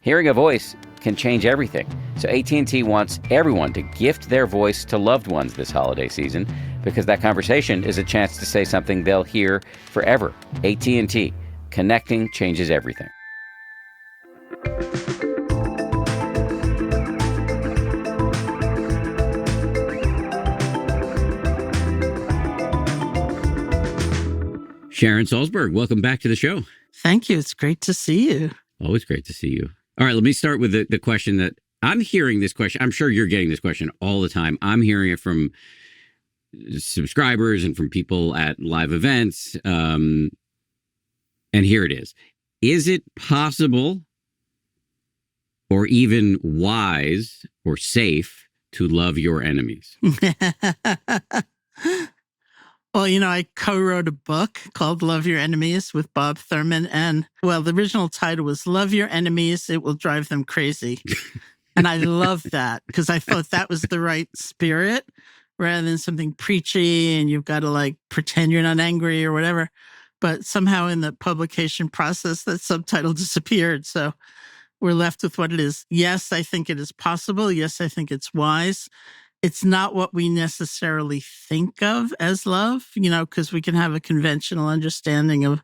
Hearing a voice can change everything. So AT&T wants everyone to gift their voice to loved ones this holiday season, because that conversation is a chance to say something they'll hear forever. AT&T. Connecting changes everything. Sharon Salzberg, welcome back to the show. Thank you. It's great to see you. Always great to see you. All right, let me start with the question that I'm hearing this question. I'm sure you're getting this question all the time. I'm hearing it from subscribers and from people at live events. And here it is. Is it possible or even wise or safe to love your enemies? Well, I co-wrote a book called Love Your Enemies with Bob Thurman. And, well, the original title was Love Your Enemies, It Will Drive Them Crazy. And I love that because I thought that was the right spirit rather than something preachy and you've got to pretend you're not angry or whatever. But somehow in the publication process, that subtitle disappeared. So we're left with what it is. Yes, I think it is possible. Yes, I think it's wise. It's not what we necessarily think of as love, because we can have a conventional understanding of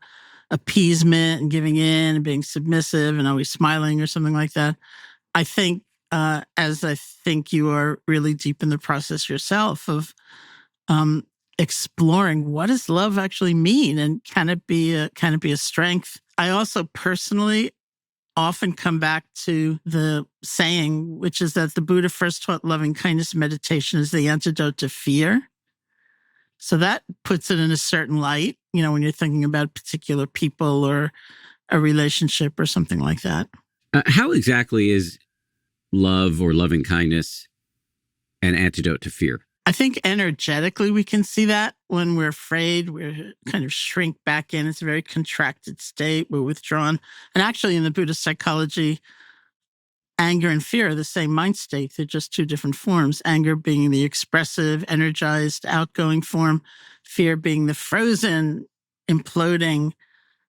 appeasement and giving in and being submissive and always smiling or something like that. I think, as I think you are really deep in the process yourself of exploring what does love actually mean and can it be a strength? I also personally often come back to the saying, which is that the Buddha first taught loving kindness meditation as the antidote to fear. So that puts it in a certain light, when you're thinking about particular people or a relationship or something like that. How exactly is love or loving kindness an antidote to fear? I think energetically we can see that when we're afraid, we're kind of shrink back in. It's a very contracted state. We're withdrawn. And actually in the Buddhist psychology, anger and fear are the same mind state. They're just two different forms. Anger being the expressive, energized, outgoing form. Fear being the frozen, imploding,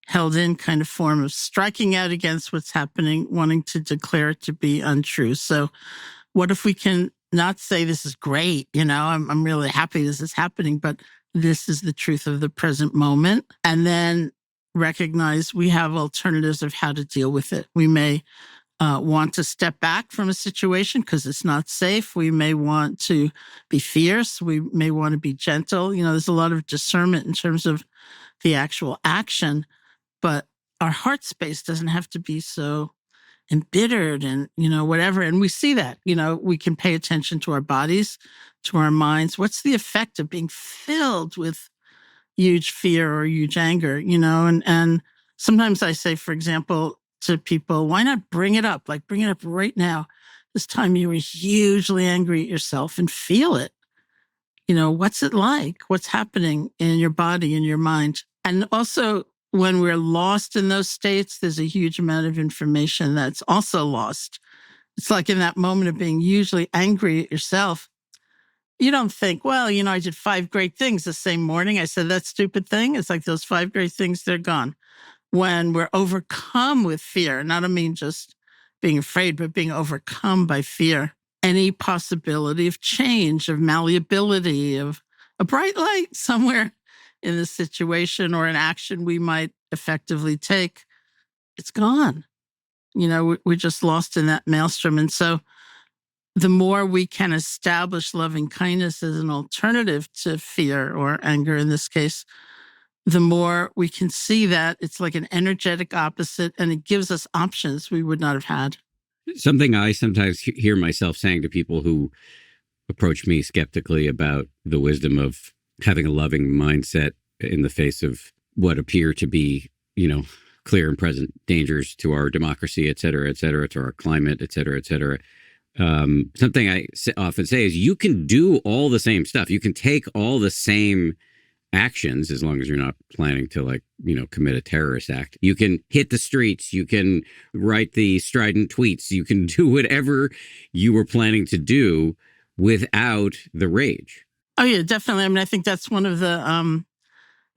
held in kind of form of striking out against what's happening, wanting to declare it to be untrue. So what if we can not say this is great, I'm really happy this is happening, but this is the truth of the present moment. And then recognize we have alternatives of how to deal with it. We may want to step back from a situation because it's not safe. We may want to be fierce. We may want to be gentle. There's a lot of discernment in terms of the actual action, but our heart space doesn't have to be so embittered and, whatever. And we see that, we can pay attention to our bodies, to our minds. What's the effect of being filled with huge fear or huge anger, and sometimes I say, for example, to people, why not bring it up? Bring it up right now. This time you were hugely angry at yourself and feel it. What's it like? What's happening in your body, in your mind? And also, when we're lost in those states, there's a huge amount of information that's also lost. It's like in that moment of being hugely angry at yourself, you don't think, well, I did 5 great things the same morning. I said that stupid thing. It's like those 5 great things, they're gone. When we're overcome with fear, and I don't mean just being afraid, but being overcome by fear, any possibility of change, of malleability, of a bright light somewhere in the situation or an action we might effectively take, it's gone. We're just lost in that maelstrom. And so the more we can establish loving kindness as an alternative to fear or anger in this case, the more we can see that it's like an energetic opposite and it gives us options we would not have had. Something I sometimes hear myself saying to people who approach me skeptically about the wisdom of having a loving mindset in the face of what appear to be, clear and present dangers to our democracy, et cetera, to our climate, et cetera, et cetera. Something I often say is you can do all the same stuff. You can take all the same actions as long as you're not planning to commit a terrorist act. You can hit the streets. You can write the strident tweets. You can do whatever you were planning to do without the rage. Oh, yeah, definitely. I mean, I think that's one of the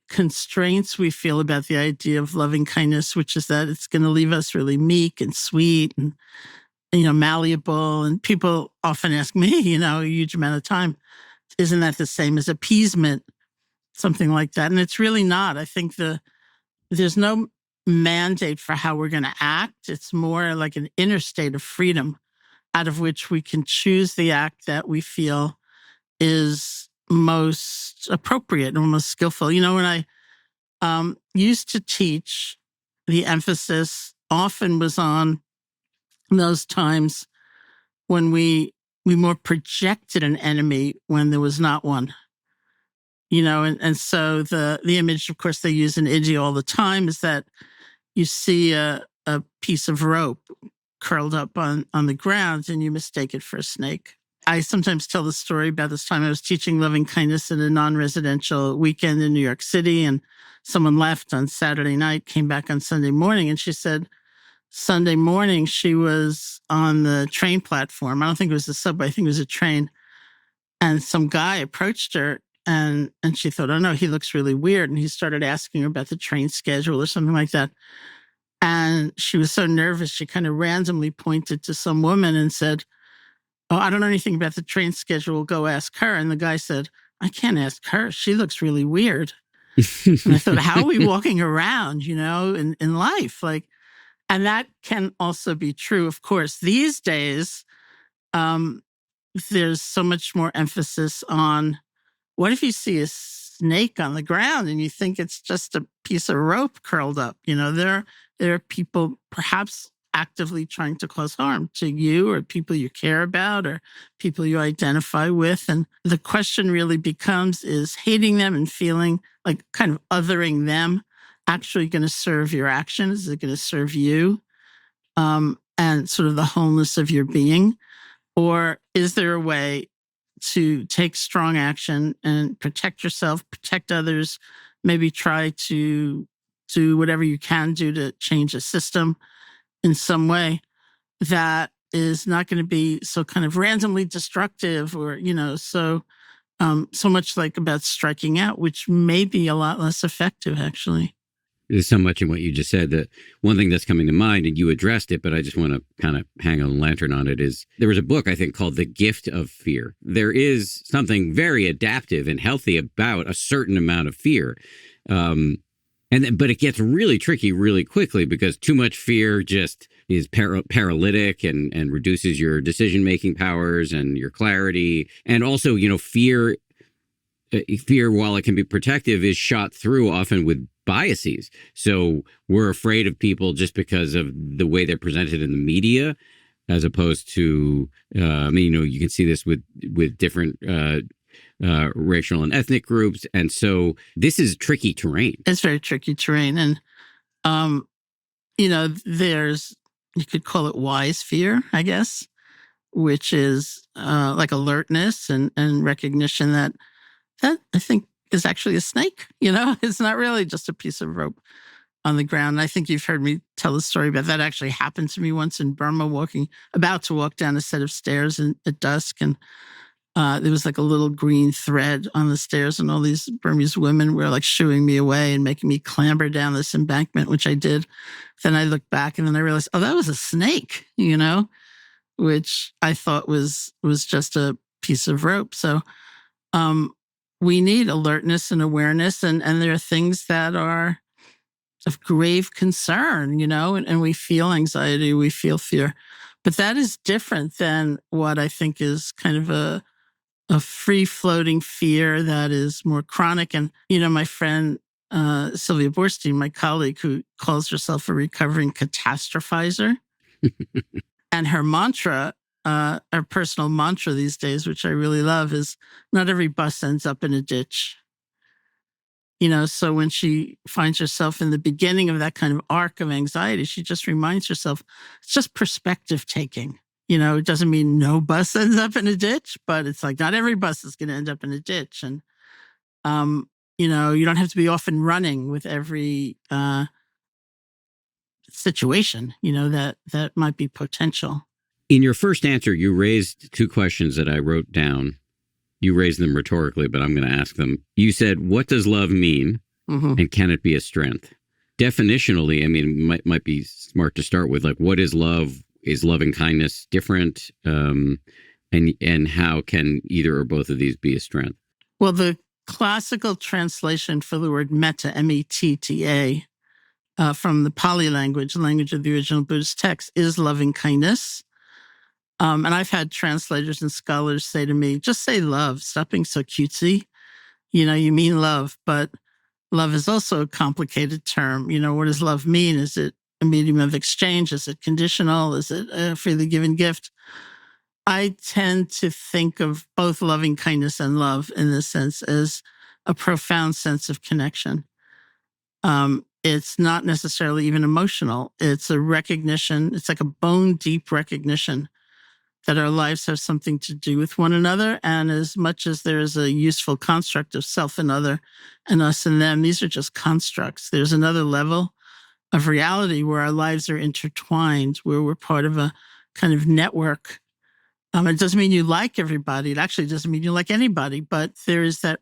constraints we feel about the idea of loving kindness, which is that it's going to leave us really meek and sweet and, malleable. And people often ask me, a huge amount of time, isn't that the same as appeasement? Something like that. And it's really not. I think there's no mandate for how we're going to act. It's more like an inner state of freedom out of which we can choose the act that we feel is most appropriate and most skillful. When I used to teach, the emphasis often was on those times when we more projected an enemy when there was not one. And so the image, of course, they use in India all the time is that you see a piece of rope curled up on the ground and you mistake it for a snake. I sometimes tell the story about this time I was teaching loving kindness at a non-residential weekend in New York City, and someone left on Saturday night, came back on Sunday morning, and she said Sunday morning she was on the train platform. I don't think it was the subway, I think it was a train. And some guy approached her and she thought, oh no, he looks really weird. And he started asking her about the train schedule or something like that. And she was so nervous, she kind of randomly pointed to some woman and said, oh, I don't know anything about the train schedule. Go ask her. And the guy said, I can't ask her. She looks really weird. And I thought, how are we walking around, in life? And that can also be true, of course. These days, there's so much more emphasis on what if you see a snake on the ground and you think it's just a piece of rope curled up? There are people perhaps actively trying to cause harm to you or people you care about or people you identify with. And the question really becomes, is hating them and feeling like kind of othering them actually going to serve your actions? Is it going to serve you and sort of the wholeness of your being? Or is there a way to take strong action and protect yourself, protect others, maybe try to do whatever you can do to change a system in some way that is not going to be so kind of randomly destructive or, so much like about striking out, which may be a lot less effective, actually. There's so much in what you just said that one thing that's coming to mind, and you addressed it, but I just want to kind of hang a lantern on it, is there was a book, I think, called The Gift of Fear. There is something very adaptive and healthy about a certain amount of fear. But it gets really tricky really quickly because too much fear just is paralytic and reduces your decision-making powers and your clarity. And also, fear, while it can be protective, is shot through often with biases. So we're afraid of people just because of the way they're presented in the media, as opposed to, you can see this with different racial and ethnic groups. And so this is tricky terrain. It's very tricky terrain. And, you could call it wise fear, I guess, which is like alertness and recognition that I think is actually a snake. It's not really just a piece of rope on the ground. And I think you've heard me tell a story about that. Actually happened to me once in Burma, about to walk down a set of stairs at dusk. And there was like a little green thread on the stairs, and all these Burmese women were like shooing me away and making me clamber down this embankment, which I did. Then I looked back and then I realized, oh, that was a snake, which I thought was just a piece of rope. So we need alertness and awareness, and there are things that are of grave concern, and we feel anxiety, we feel fear. But that is different than what I think is kind of a free-floating fear that is more chronic. And, my friend Sylvia Borstein, my colleague, who calls herself a recovering catastrophizer, and her mantra, her personal mantra these days, which I really love, is not every bus ends up in a ditch. So when she finds herself in the beginning of that kind of arc of anxiety, she just reminds herself, it's just perspective taking. It doesn't mean no bus ends up in a ditch, but it's like not every bus is going to end up in a ditch. And, you don't have to be off and running with every situation, that might be potential. In your first answer, you raised two questions that I wrote down. You raised them rhetorically, but I'm going to ask them. You said, what does love mean? Mhm. And can it be a strength? Definitionally, I mean, might be smart to start with like, what is love? Is loving kindness different? And how can either or both of these be a strength? Well, the classical translation for the word metta, metta, from the Pali language of the original Buddhist text, is loving kindness. And I've had translators and scholars say to me, just say love, stop being so cutesy. You mean love, but love is also a complicated term. What does love mean? Is it a medium of exchange? Is it conditional? Is it a freely given gift? I tend to think of both loving kindness and love in this sense as a profound sense of connection. It's not necessarily even emotional. It's a recognition. It's like a bone deep recognition that our lives have something to do with one another. And as much as there is a useful construct of self and other and us and them, these are just constructs. There's another level of reality where our lives are intertwined, where we're part of a kind of network. It doesn't mean you like everybody. It actually doesn't mean you like anybody, but there is that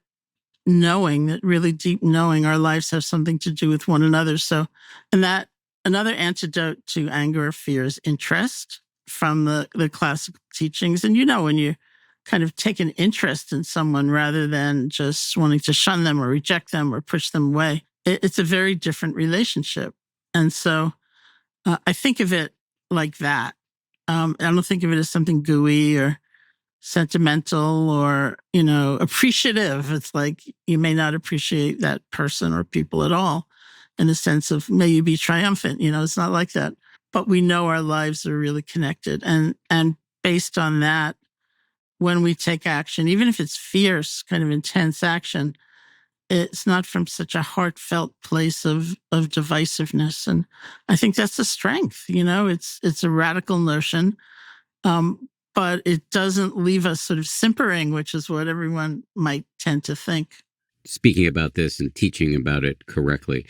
knowing, that really deep knowing our lives have something to do with one another. So, and that another antidote to anger or fear is interest from the classical teachings. And when you kind of take an interest in someone rather than just wanting to shun them or reject them or push them away, it's a very different relationship. And so I think of it like that. I don't think of it as something gooey or sentimental or, appreciative. It's like you may not appreciate that person or people at all in the sense of may you be triumphant. It's not like that. But we know our lives are really connected. And based on that, when we take action, even if it's fierce, kind of intense action, it's not from such a heartfelt place of divisiveness. And I think that's a strength. It's a radical notion. But it doesn't leave us sort of simpering, which is what everyone might tend to think. Speaking about this and teaching about it correctly,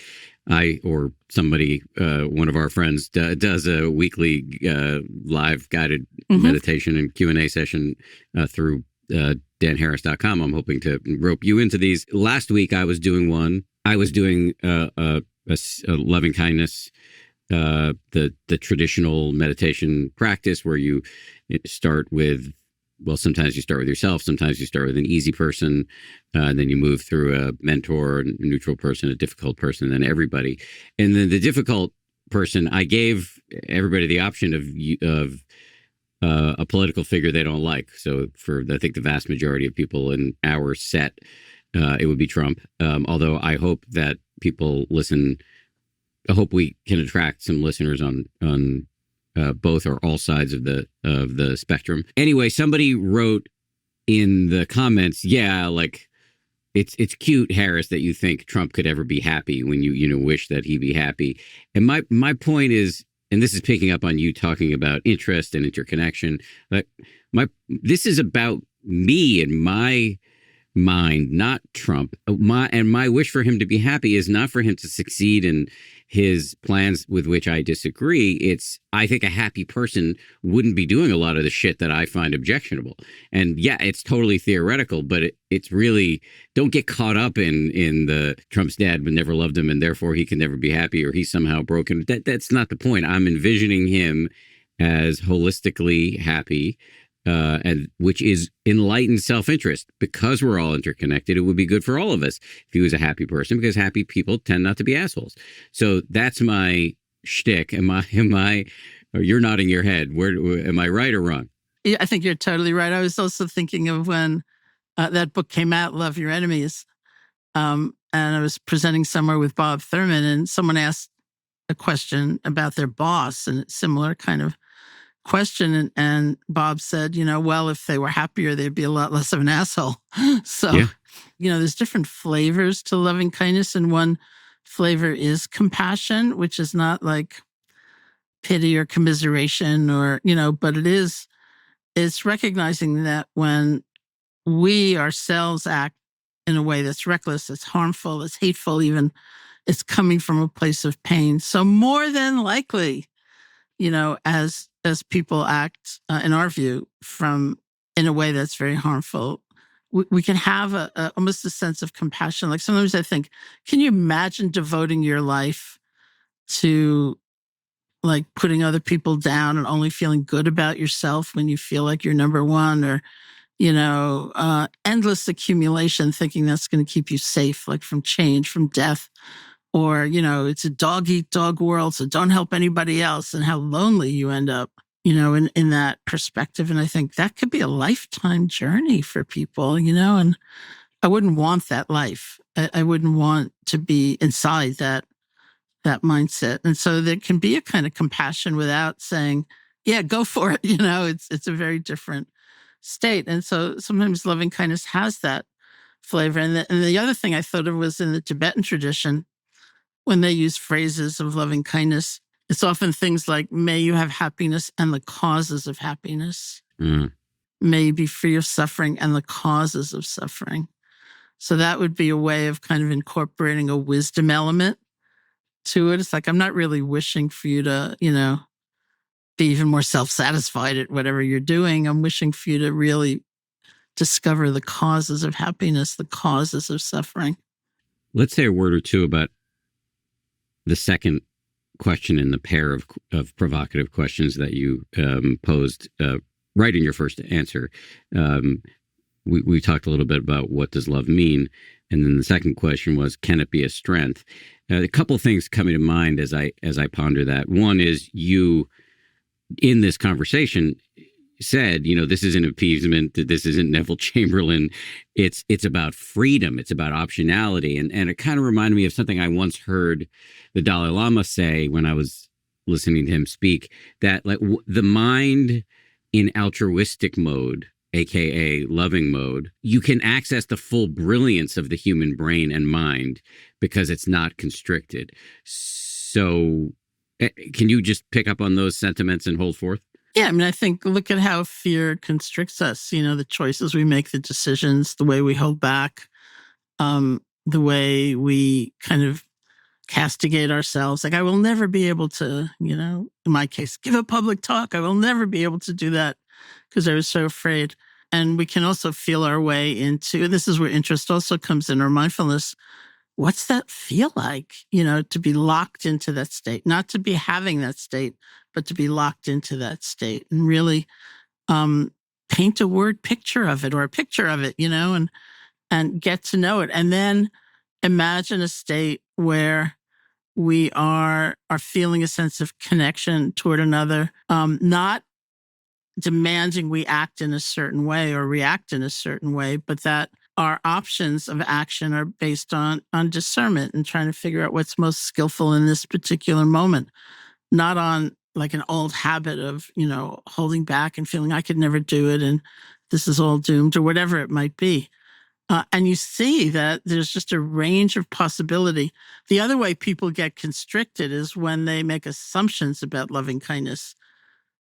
I or somebody, one of our friends, does a weekly live guided meditation and Q&A session through danharris.com. I'm hoping to rope you into these. Last week, I was doing one. I was doing a loving kindness, the traditional meditation practice where you start with, well, sometimes you start with yourself, sometimes you start with an easy person, and then you move through a mentor, a neutral person, a difficult person, then everybody. And then the difficult person, I gave everybody the option of a political figure they don't like. So for, I think, the vast majority of people in our set, it would be Trump. Although I hope that people listen. I hope we can attract some listeners on both or all sides of the spectrum. Anyway, somebody wrote in the comments, yeah, like it's cute, Harris, that you think Trump could ever be happy when you wish that he be happy. And my point is, and this is picking up on you talking about interest and interconnection. Like this is about me and my mind, not Trump. My wish for him to be happy is not for him to succeed in his plans with which I disagree. It's, I think a happy person wouldn't be doing a lot of the shit that I find objectionable. And yeah, it's totally theoretical, but it's really, don't get caught up in the Trump's dad but never loved him and therefore he can never be happy or he's somehow broken. That's not the point. I'm envisioning him as holistically happy, and which is enlightened self-interest. Because we're all interconnected, it would be good for all of us if he was a happy person, because happy people tend not to be assholes. So that's my shtick. Am I, or you're nodding your head. Am I right or wrong? Yeah, I think you're totally right. I was also thinking of when that book came out, Love Your Enemies. And I was presenting somewhere with Bob Thurman, and someone asked a question about their boss, and it's similar kind of question. And Bob said, well, if they were happier, they'd be a lot less of an asshole. So, Yeah. There's different flavors to loving kindness. And one flavor is compassion, which is not like pity or commiseration or, but it's recognizing that when we ourselves act in a way that's reckless, it's harmful, it's hateful, even it's coming from a place of pain. So more than likely, as people act, in our view, from in a way that's very harmful, we can have almost a sense of compassion. Like sometimes I think, can you imagine devoting your life to like putting other people down and only feeling good about yourself when you feel like you're number one, or endless accumulation, thinking that's going to keep you safe, like from change, from death, or it's a dog eat dog world, so don't help anybody else, and how lonely you end up, in that perspective. And I think that could be a lifetime journey for people, and I wouldn't want that life. I wouldn't want to be inside that mindset. And so there can be a kind of compassion without saying, yeah, go for it. It's a very different state. And so sometimes loving kindness has that flavor. And the other thing I thought of was in the Tibetan tradition, when they use phrases of loving kindness, it's often things like, may you have happiness and the causes of happiness. Mm. May you be free of suffering and the causes of suffering. So that would be a way of kind of incorporating a wisdom element to it. It's like, I'm not really wishing for you to, be even more self-satisfied at whatever you're doing. I'm wishing for you to really discover the causes of happiness, the causes of suffering. Let's say a word or two about the second question in the pair of provocative questions that you posed right in your first answer. We talked a little bit about what does love mean, and then the second question was, can it be a strength? A couple of things coming to mind as I ponder that. One is, you in this conversation said, this isn't appeasement, this isn't Neville Chamberlain. It's about freedom. It's about optionality. And it kind of reminded me of something I once heard the Dalai Lama say when I was listening to him speak, that like the mind in altruistic mode, aka loving mode, you can access the full brilliance of the human brain and mind because it's not constricted. So can you just pick up on those sentiments and hold forth? Yeah, I mean, I think, look at how fear constricts us, the choices we make, the decisions, the way we hold back, the way we kind of castigate ourselves. Like, I will never be able to, in my case, give a public talk. I will never be able to do that because I was so afraid. And we can also feel our way into, this is where interest also comes in, or mindfulness. What's that feel like, to be locked into that state, not to be having that state, but to be locked into that state, and really paint a word picture of it, or a picture of it, and get to know it. And then imagine a state where we are feeling a sense of connection toward another, not demanding we act in a certain way or react in a certain way, but that our options of action are based on discernment and trying to figure out what's most skillful in this particular moment, not on like an old habit of, holding back and feeling I could never do it and this is all doomed, or whatever it might be. And you see that there's just a range of possibility. The other way people get constricted is when they make assumptions about loving kindness.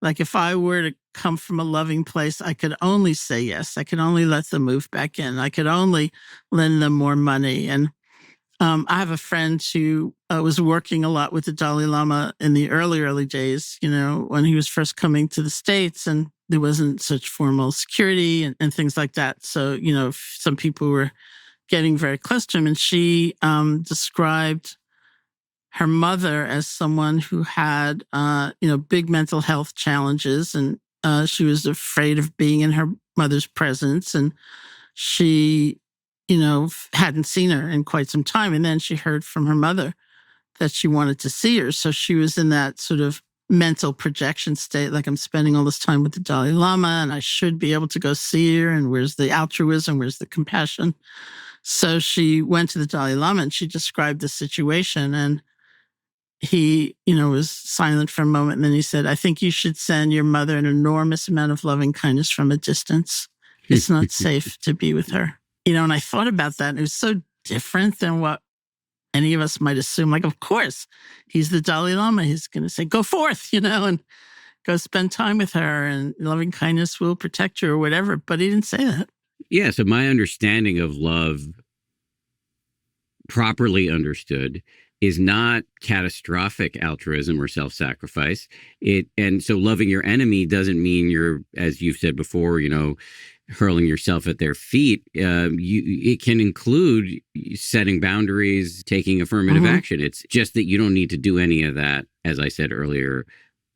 Like, if I were to come from a loving place, I could only say yes. I could only let them move back in. I could only lend them more money. And I have a friend who was working a lot with the Dalai Lama in the early days, when he was first coming to the States, and there wasn't such formal security and things like that. So, some people were getting very close to him. And she described her mother as someone who had, big mental health challenges, and she was afraid of being in her mother's presence. And she, hadn't seen her in quite some time. And then she heard from her mother that she wanted to see her. So she was in that sort of mental projection state, like, I'm spending all this time with the Dalai Lama and I should be able to go see her. And where's the altruism? Where's the compassion? So she went to the Dalai Lama and she described the situation, and he, was silent for a moment. And then he said, I think you should send your mother an enormous amount of loving kindness from a distance. It's not safe to be with her. And I thought about that, and it was so different than what any of us might assume. Like, of course, he's the Dalai Lama. He's going to say, go forth, and go spend time with her, and loving kindness will protect you, or whatever. But he didn't say that. Yeah. So my understanding of love, properly understood, is not catastrophic altruism or self-sacrifice. And so loving your enemy doesn't mean you're, as you've said before, hurling yourself at their feet. It can include setting boundaries, taking affirmative action. It's just that you don't need to do any of that, as I said earlier,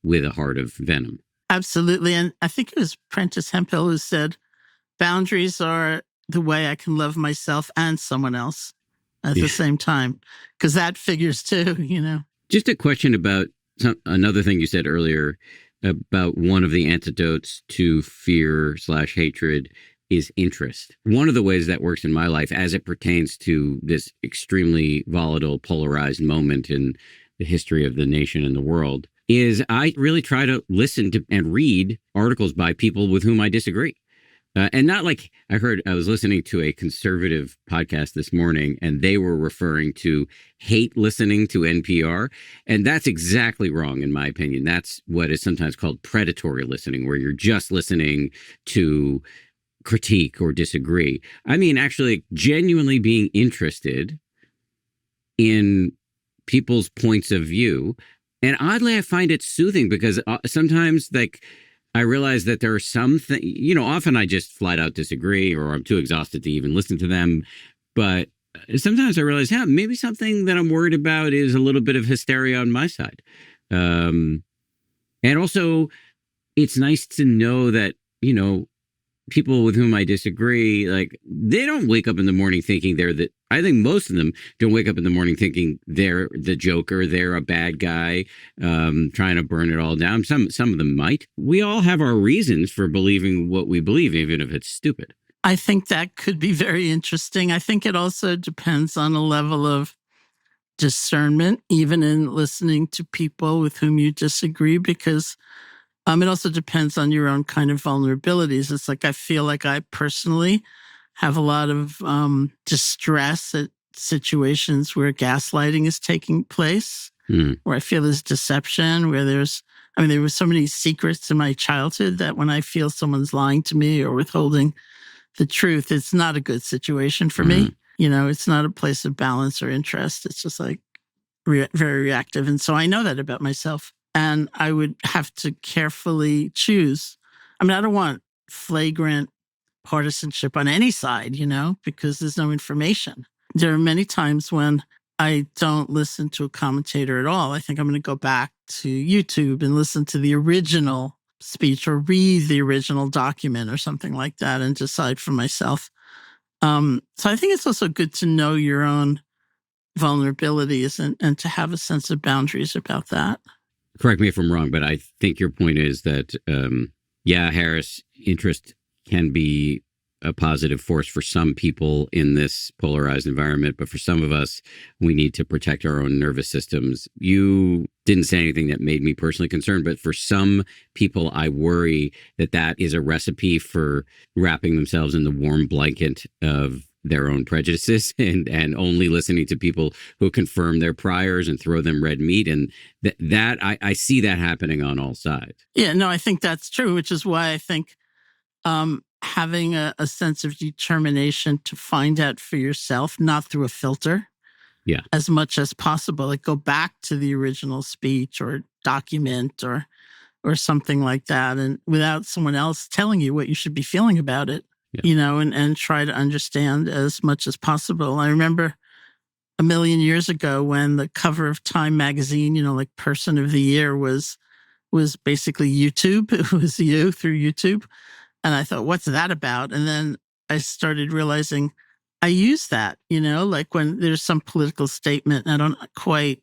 with a heart of venom. Absolutely. And I think it was Prentice Hemphill who said, boundaries are the way I can love myself and someone else at the same time, because that figures too, Just a question about another thing you said earlier about one of the antidotes to fear/hatred is interest. One of the ways that works in my life as it pertains to this extremely volatile, polarized moment in the history of the nation and the world is I really try to listen to and read articles by people with whom I disagree. And not like I was listening to a conservative podcast this morning, and they were referring to hate listening to NPR. And that's exactly wrong, in my opinion. That's what is sometimes called predatory listening, where you're just listening to critique or disagree. I mean, actually genuinely being interested in people's points of view. And oddly, I find it soothing because sometimes, like, I realize that there are some things, often I just flat out disagree or I'm too exhausted to even listen to them. But sometimes I realize, maybe something that I'm worried about is a little bit of hysteria on my side. And also, it's nice to know that, people with whom I disagree, like, they don't wake up in the morning thinking I think most of them don't wake up in the morning thinking they're the Joker, they're a bad guy, trying to burn it all down. Some of them might. We all have our reasons for believing what we believe, even if it's stupid. I think that could be very interesting. I think it also depends on a level of discernment, even in listening to people with whom you disagree, because it also depends on your own kind of vulnerabilities. It's like I feel like I personally have a lot of distress at situations where gaslighting is taking place, where I feel there's deception, where there were so many secrets in my childhood that when I feel someone's lying to me or withholding the truth, it's not a good situation for me. It's not a place of balance or interest. It's just like very reactive. And so I know that about myself. And I would have to carefully choose. I mean, I don't want flagrant partisanship on any side, because there's no information. There are many times when I don't listen to a commentator at all. I think I'm going to go back to YouTube and listen to the original speech or read the original document or something like that and decide for myself. So I think it's also good to know your own vulnerabilities and to have a sense of boundaries about that. Correct me if I'm wrong, but I think your point is that, Harris, interest can be a positive force for some people in this polarized environment, but for some of us, we need to protect our own nervous systems. You didn't say anything that made me personally concerned, but for some people, I worry that is a recipe for wrapping themselves in the warm blanket of their own prejudices and only listening to people who confirm their priors and throw them red meat. And that I see that happening on all sides. Yeah, no, I think that's true, which is why I think having a sense of determination to find out for yourself, not through a filter, as much as possible. Like go back to the original speech or document or something like that, and without someone else telling you what you should be feeling about it. And try to understand as much as possible. I remember a million years ago when the cover of Time magazine, like Person of the Year was basically YouTube. It was you through YouTube. And I thought, what's that about? And then I started realizing I use that, like when there's some political statement and I don't quite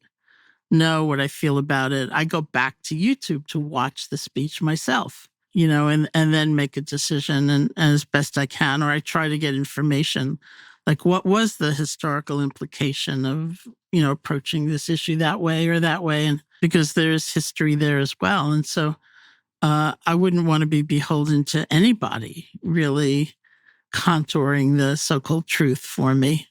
know what I feel about it, I go back to YouTube to watch the speech myself. And then make a decision and as best I can, or I try to get information, like what was the historical implication of, approaching this issue that way or that way, and because there's history there as well. And so I wouldn't want to be beholden to anybody really contouring the so-called truth for me,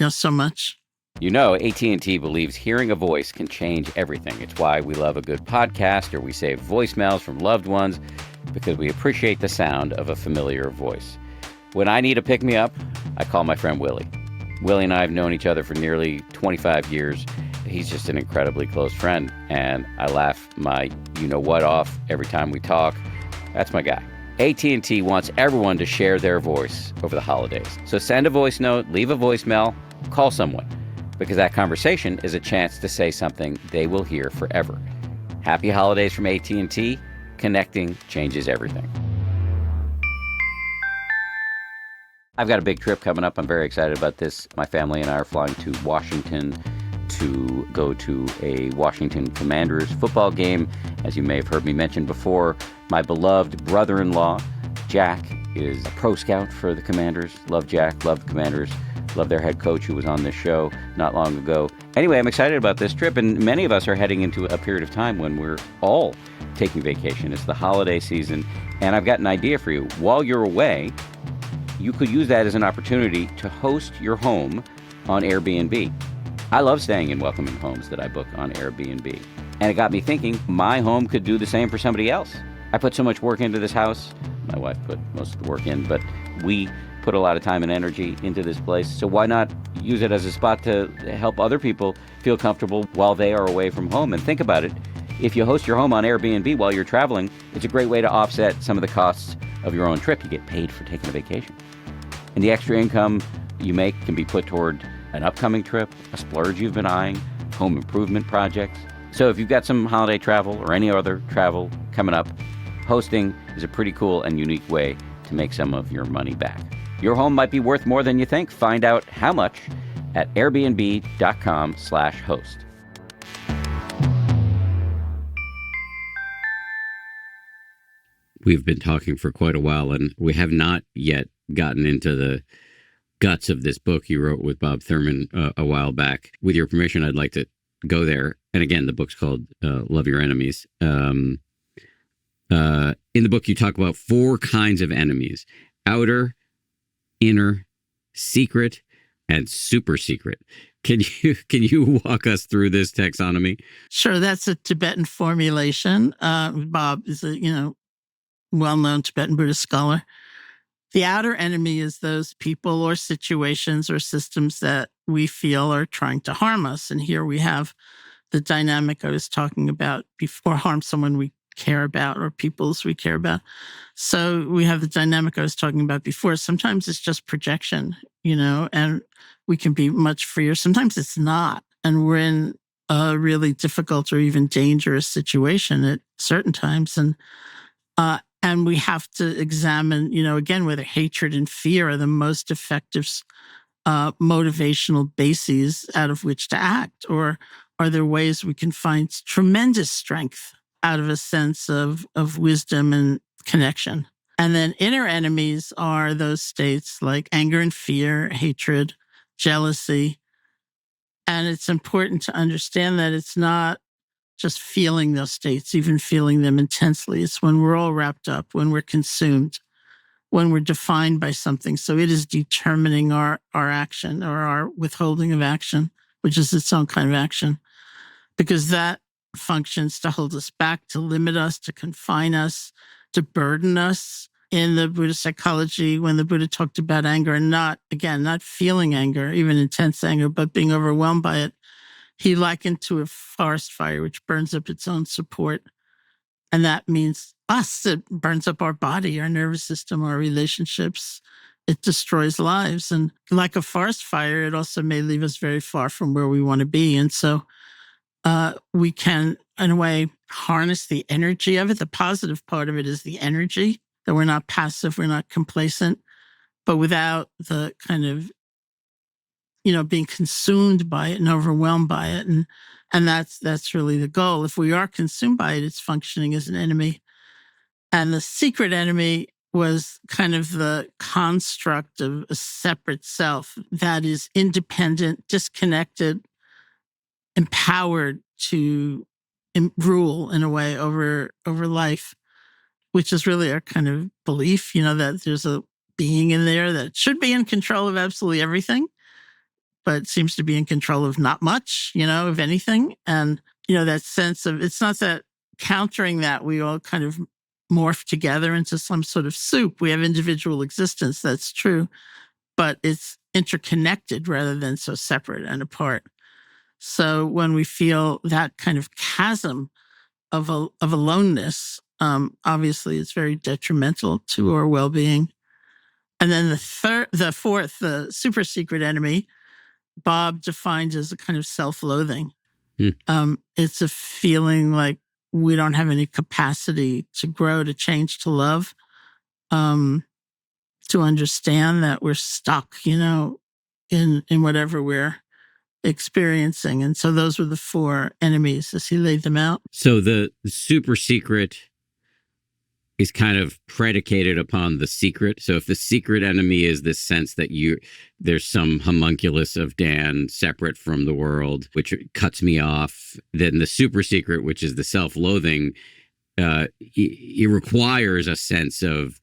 so much. AT&T believes hearing a voice can change everything. It's why we love a good podcast or we save voicemails from loved ones, because we appreciate the sound of a familiar voice. When I need a pick-me-up, I call my friend Willie. Willie and I have known each other for nearly 25 years. He's just an incredibly close friend, and I laugh my you-know-what off every time we talk. That's my guy. AT&T wants everyone to share their voice over the holidays. So send a voice note, leave a voicemail, call someone, because that conversation is a chance to say something they will hear forever. Happy holidays from AT&T. Connecting changes everything. I've got a big trip coming up. I'm very excited about this. My family and I are flying to Washington to go to a Washington Commanders football game. As you may have heard me mention before, my beloved brother-in-law, Jack, is a pro scout for the Commanders. Love Jack, love the Commanders, love their head coach who was on this show not long ago. Anyway, I'm excited about this trip, and many of us are heading into a period of time when we're all taking vacation. It's the holiday season, and I've got an idea for you. While you're away, you could use that as an opportunity to host your home on Airbnb. I love staying in welcoming homes that I book on Airbnb. And it got me thinking, my home could do the same for somebody else. I put so much work into this house. My wife put most of the work in, but we put a lot of time and energy into this place. So why not use it as a spot to help other people feel comfortable while they are away from home? And think about it. If you host your home on Airbnb while you're traveling, it's a great way to offset some of the costs of your own trip. You get paid for taking a vacation. And the extra income you make can be put toward an upcoming trip, a splurge you've been eyeing, home improvement projects. So if you've got some holiday travel or any other travel coming up, hosting is a pretty cool and unique way to make some of your money back. Your home might be worth more than you think. Find out how much at airbnb.com/host. We've been talking for quite a while, and we have not yet gotten into the guts of this book you wrote with Bob Thurman a while back. With your permission, I'd like to go there. And again, the book's called Love Your Enemies. In the book, you talk about 4 kinds of enemies: outer, inner, secret, and super secret. Can you walk us through this taxonomy? Sure, that's a Tibetan formulation. Bob is a well-known Tibetan Buddhist scholar. The outer enemy is those people or situations or systems that we feel are trying to harm us. And here we have the dynamic I was talking about before: harm someone we care about or peoples we care about. So we have the dynamic I was talking about before. Sometimes it's just projection, and we can be much freer. Sometimes it's not. And we're in a really difficult or even dangerous situation at certain times. And we have to examine, again, whether hatred and fear are the most effective motivational bases out of which to act, or are there ways we can find tremendous strength out of a sense of wisdom and connection? And then inner enemies are those states like anger and fear, hatred, jealousy. And it's important to understand that it's not just feeling those states, even feeling them intensely. It's when we're all wrapped up, when we're consumed, when we're defined by something. So it is determining our action or our withholding of action, which is its own kind of action, because that functions to hold us back, to limit us, to confine us, to burden us. In the Buddhist psychology, when the Buddha talked about anger, and not feeling anger, even intense anger, but being overwhelmed by it, he likened to a forest fire, which burns up its own support. And that means us. It burns up our body, our nervous system, our relationships. It destroys lives. And like a forest fire, it also may leave us very far from where we want to be. And so we can, in a way, harness the energy of it. The positive part of it is the energy, that we're not passive, we're not complacent, but without the kind of being consumed by it and overwhelmed by it. And that's really the goal. If we are consumed by it, it's functioning as an enemy. And the secret enemy was kind of the construct of a separate self that is independent, disconnected, empowered to rule in a way over life, which is really our kind of belief, that there's a being in there that should be in control of absolutely everything, but seems to be in control of not much, of anything. And, that sense of, it's not that countering that we all kind of morph together into some sort of soup. We have individual existence, that's true, but it's interconnected rather than so separate and apart. So when we feel that kind of chasm of aloneness, Obviously, it's very detrimental to our well-being. And then the fourth, the super secret enemy, Bob defined as a kind of self-loathing. It's a feeling like we don't have any capacity to grow, to change, to love, to understand that we're stuck, in whatever we're experiencing. And so those were the four enemies as he laid them out. So the super secret is kind of predicated upon the secret. So if the secret enemy is this sense that there's some homunculus of Dan separate from the world, which cuts me off, then the super secret, which is the self-loathing, it requires a sense of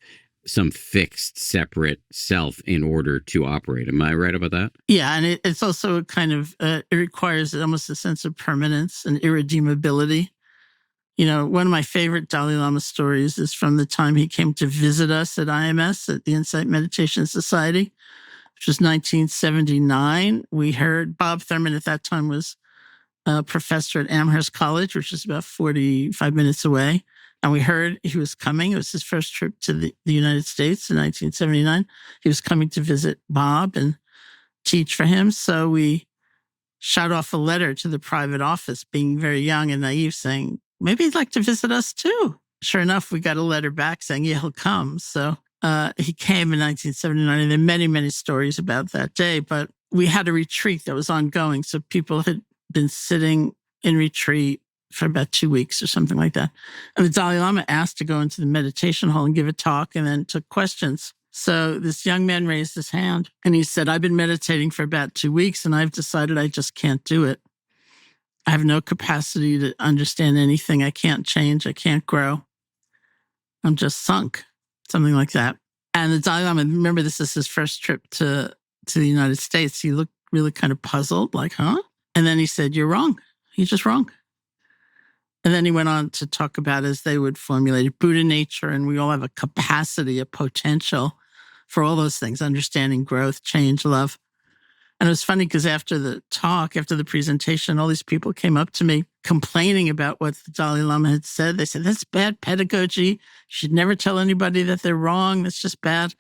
some fixed, separate self in order to operate. Am I right about that? Yeah, and it's also a kind of, it requires almost a sense of permanence and irredeemability. One of my favorite Dalai Lama stories is from the time he came to visit us at IMS, at the Insight Meditation Society, which was 1979. We heard Bob Thurman at that time was a professor at Amherst College, which is about 45 minutes away. And we heard he was coming. It was his first trip to the United States in 1979. He was coming to visit Bob and teach for him. So we shot off a letter to the private office, being very young and naive, saying, maybe he'd like to visit us too. Sure enough, we got a letter back saying, yeah, he'll come. So he came in 1979, and there are many, many stories about that day. But we had a retreat that was ongoing. So people had been sitting in retreat for about 2 weeks or something like that. And the Dalai Lama asked to go into the meditation hall and give a talk, and then took questions. So this young man raised his hand and he said, I've been meditating for about 2 weeks and I've decided I just can't do it. I have no capacity to understand anything. I can't change. I can't grow. I'm just sunk, something like that. And the Dalai Lama, remember, this is his first trip to the United States. He looked really kind of puzzled, like, huh? And then he said, you're wrong. You're just wrong. And then he went on to talk about, as they would formulate, Buddha nature, and we all have a capacity, a potential for all those things, understanding, growth, change, love. And it was funny because after the talk, after the presentation, all these people came up to me complaining about what the Dalai Lama had said. They said, that's bad pedagogy. You should never tell anybody that they're wrong. That's just bad.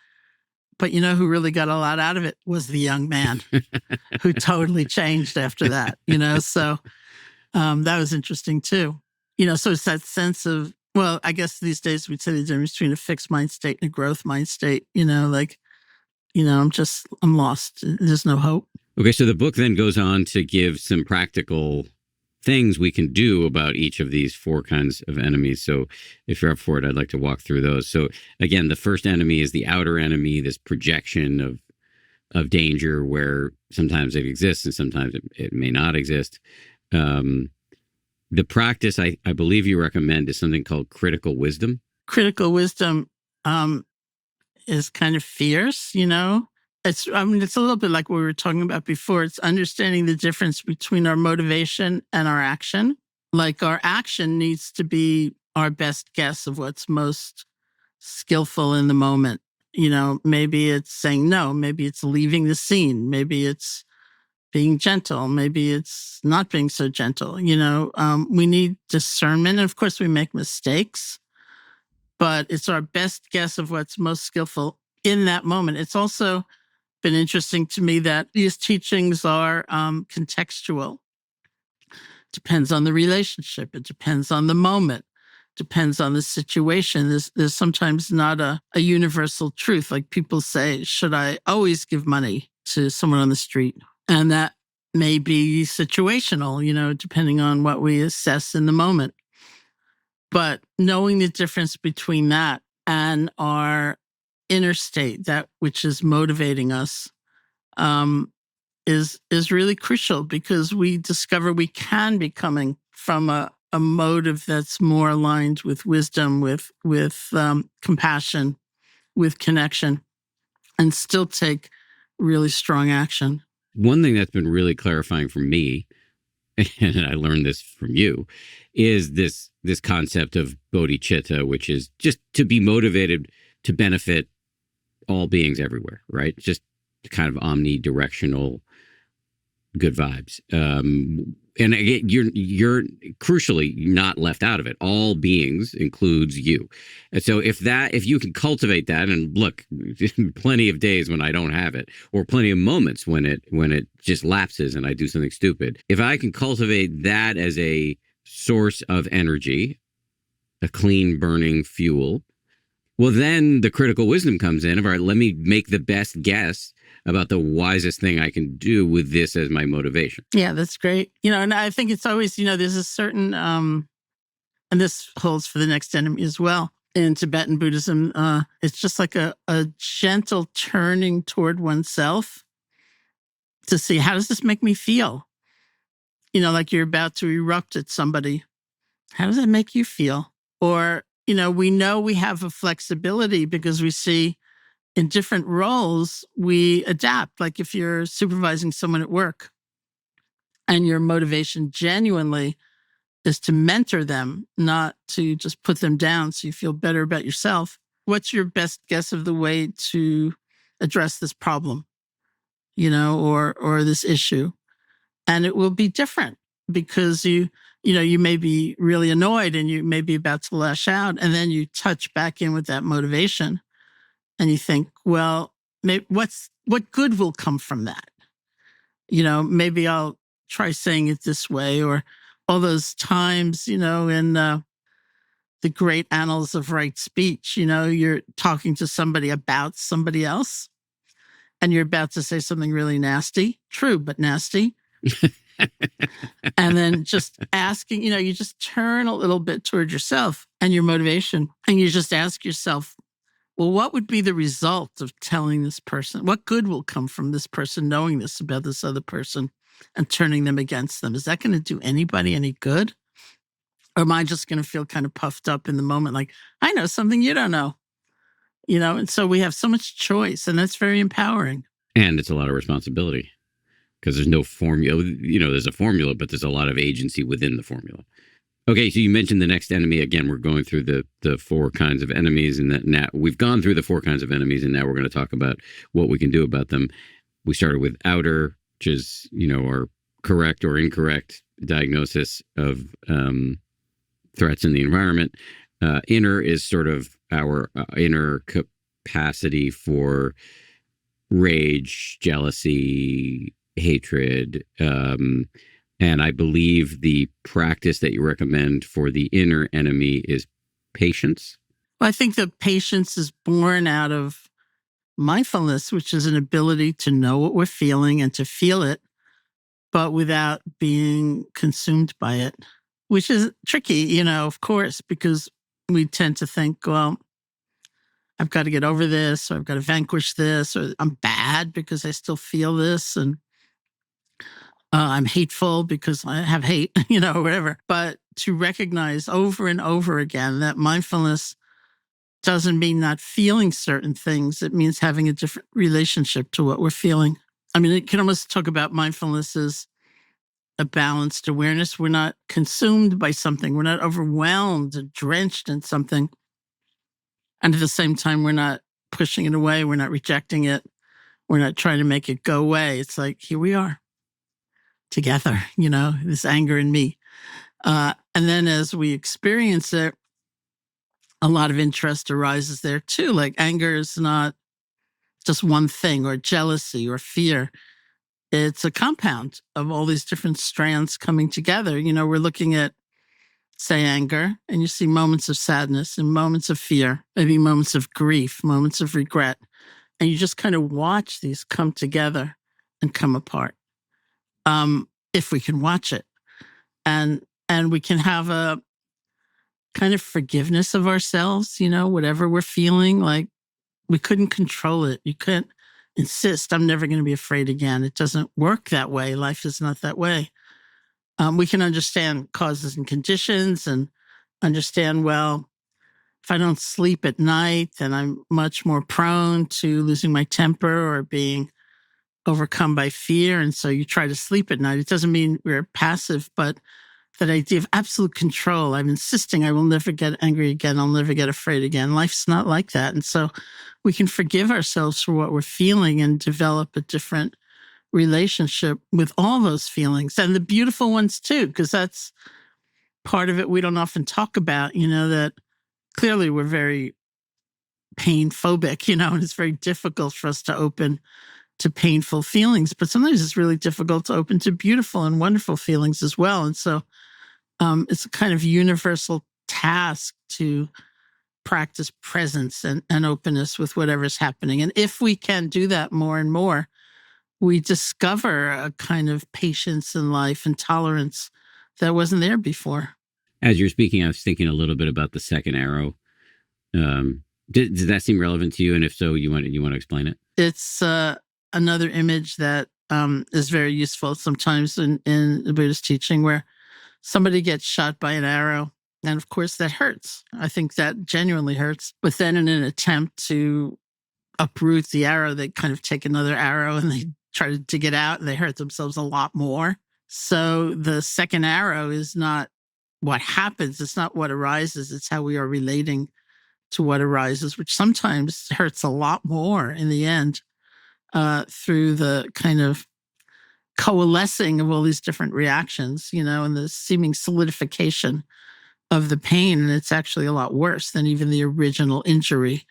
But who really got a lot out of it was the young man who totally changed after that, So that was interesting too. So it's that sense of, well, I guess these days we'd say the difference between a fixed mind state and a growth mind state, I'm lost. There's no hope. Okay, so the book then goes on to give some practical things we can do about each of these four kinds of enemies. So if you're up for it, I'd like to walk through those. So again, the first enemy is the outer enemy, this projection of danger where sometimes it exists and sometimes it may not exist. The practice I believe you recommend is something called critical wisdom. Critical wisdom is kind of fierce, It's a little bit like what we were talking about before. It's understanding the difference between our motivation and our action. Like, our action needs to be our best guess of what's most skillful in the moment. Maybe it's saying no, maybe it's leaving the scene, maybe it's being gentle, maybe it's not being so gentle. We need discernment. And of course, we make mistakes, but it's our best guess of what's most skillful in that moment. It's also been interesting to me that these teachings are contextual. Depends on the relationship. It depends on the moment. Depends on the situation. There's sometimes not a universal truth. Like, people say, should I always give money to someone on the street? And that may be situational, depending on what we assess in the moment. But knowing the difference between that and our inner state, that which is motivating us, is really crucial, because we discover we can be coming from a motive that's more aligned with wisdom, with compassion, with connection, and still take really strong action. One thing that's been really clarifying for me, and I learned this from you, is this concept of bodhicitta, which is just to be motivated to benefit all beings everywhere, right? Just kind of omnidirectional good vibes. And again, you're crucially not left out of it. All beings includes you. And so if you can cultivate that, and look, plenty of days when I don't have it, or plenty of moments when it just lapses and I do something stupid. If I can cultivate that as a source of energy, a clean burning fuel, well, then the critical wisdom comes in of, all right, let me make the best guess about the wisest thing I can do with this as my motivation. Yeah, that's great. And I think it's always, there's a certain, and this holds for the next enemy as well. In Tibetan Buddhism, it's just like a gentle turning toward oneself to see, how does this make me feel? Like you're about to erupt at somebody. How does that make you feel? Or, we know we have a flexibility because we see in different roles, we adapt. Like if you're supervising someone at work and your motivation genuinely is to mentor them, not to just put them down so you feel better about yourself, what's your best guess of the way to address this problem, or this issue? And it will be different because you may be really annoyed and you may be about to lash out, and then you touch back in with that motivation and you think, well, what good will come from that? Maybe I'll try saying it this way, or all those times, in the great annals of right speech, you're talking to somebody about somebody else and you're about to say something really nasty, true, but nasty. And then just asking, you just turn a little bit toward yourself and your motivation. And you just ask yourself, well, what would be the result of telling this person? What good will come from this person knowing this about this other person and turning them against them? Is that going to do anybody any good? Or am I just going to feel kind of puffed up in the moment? Like, I know something you don't know, and so we have so much choice, and that's very empowering. And it's a lot of responsibility because there's no formula. There's a formula, but there's a lot of agency within the formula. Okay, so you mentioned the next enemy. Again, we're going through the four kinds of enemies, and that now we've gone through the four kinds of enemies, and now we're going to talk about what we can do about them. We started with outer, which is our correct or incorrect diagnosis of threats in the environment. Inner is sort of our inner capacity for rage, jealousy, hatred. And I believe the practice that you recommend for the inner enemy is patience. Well, I think the patience is born out of mindfulness, which is an ability to know what we're feeling and to feel it, but without being consumed by it, which is tricky, of course, because we tend to think, well, I've got to get over this, or I've got to vanquish this, or I'm bad because I still feel this, and I'm hateful because I have hate, or whatever. But to recognize over and over again that mindfulness doesn't mean not feeling certain things. It means having a different relationship to what we're feeling. I mean, it can almost talk about mindfulness as a balanced awareness. We're not consumed by something. We're not overwhelmed and drenched in something. And at the same time, we're not pushing it away. We're not rejecting it. We're not trying to make it go away. It's like, here we are together, this anger in me. And then as we experience it, a lot of interest arises there too. Like anger is not just one thing, or jealousy or fear. It's a compound of all these different strands coming together. We're looking at, say, anger, and you see moments of sadness and moments of fear, maybe moments of grief, moments of regret. And you just kind of watch these come together and come apart. If we can watch it, and we can have a kind of forgiveness of ourselves, whatever we're feeling, like we couldn't control it. You couldn't insist, I'm never going to be afraid again. It doesn't work that way. Life is not that way. We can understand causes and conditions and understand, well, if I don't sleep at night, then I'm much more prone to losing my temper or being overcome by fear. And so you try to sleep at night. It doesn't mean we're passive, but that idea of absolute control. I'm insisting I will never get angry again. I'll never get afraid again. Life's not like that. And so we can forgive ourselves for what we're feeling and develop a different relationship with all those feelings and the beautiful ones too, because that's part of it we don't often talk about, that clearly we're very pain phobic, and it's very difficult for us to open to painful feelings, but sometimes it's really difficult to open to beautiful and wonderful feelings as well. And so it's a kind of universal task to practice presence and openness with whatever's happening. And if we can do that more and more, we discover a kind of patience in life and tolerance that wasn't there before. As you're speaking, I was thinking a little bit about the second arrow. Did that seem relevant to you? And if so, you want to explain it? It's another image that is very useful sometimes in the Buddhist teaching, where somebody gets shot by an arrow. And of course, that hurts. I think that genuinely hurts. But then in an attempt to uproot the arrow, they kind of take another arrow and they try to dig it out, and they hurt themselves a lot more. So the second arrow is not what happens. It's not what arises. It's how we are relating to what arises, which sometimes hurts a lot more in the end through the kind of coalescing of all these different reactions, and the seeming solidification of the pain. And it's actually a lot worse than even the original injury.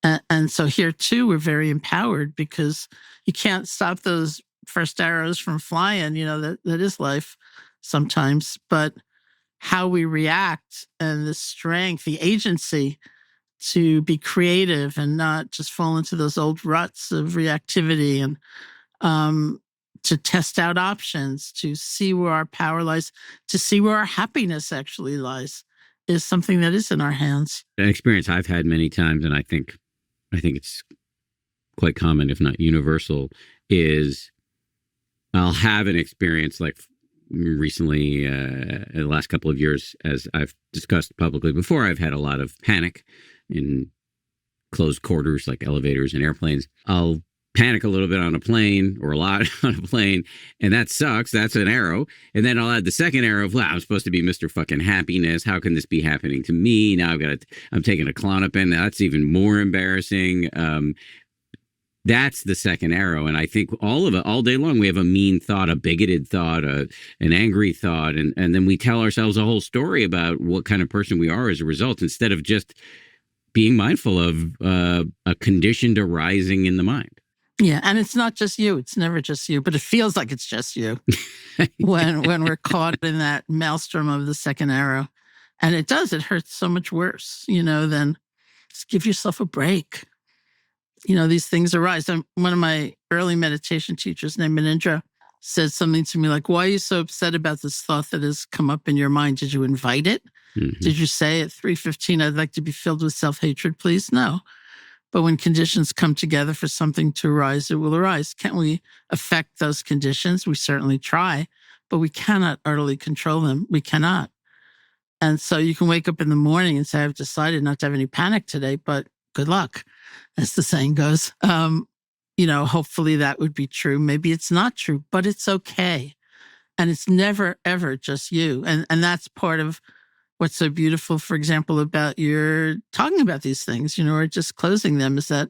And so here too, we're very empowered because you can't stop those first arrows from flying, that is life sometimes, but how we react and the strength, the agency to be creative and not just fall into those old ruts of reactivity, and to test out options, to see where our power lies, to see where our happiness actually lies, is something that is in our hands. An experience I've had many times, and I think it's quite common, if not universal, is I'll have an experience like recently, in the last couple of years, as I've discussed publicly before, I've had a lot of panic in closed quarters like elevators and airplanes. I'll panic a little bit on a plane, or a lot on a plane, and that sucks. That's an arrow. And then I'll add the second arrow of, wow, I'm supposed to be Mr. fucking happiness. How can this be happening to me? Now I'm taking a Klonopin. That's even more embarrassing. That's the second arrow. And I think all day long, we have a mean thought, a bigoted thought, an angry thought. And then we tell ourselves a whole story about what kind of person we are as a result, instead of just being mindful of a conditioned arising in the mind. Yeah, and it's not just you. It's never just you, but it feels like it's just you when we're caught in that maelstrom of the second arrow. And it hurts so much worse, than just give yourself a break. These things arise. One of my early meditation teachers named Manindra said something to me like, why are you so upset about this thought that has come up in your mind? Did you invite it? Mm-hmm. Did you say at 3:15, I'd like to be filled with self-hatred, please? No. But when conditions come together for something to arise, it will arise. Can't we affect those conditions? We certainly try, but we cannot utterly control them. We cannot. And so you can wake up in the morning and say, I've decided not to have any panic today, but good luck, as the saying goes. Hopefully that would be true. Maybe it's not true, but it's okay. And it's never, ever just you. And that's part of what's so beautiful, for example, about your talking about these things, or just closing them, is that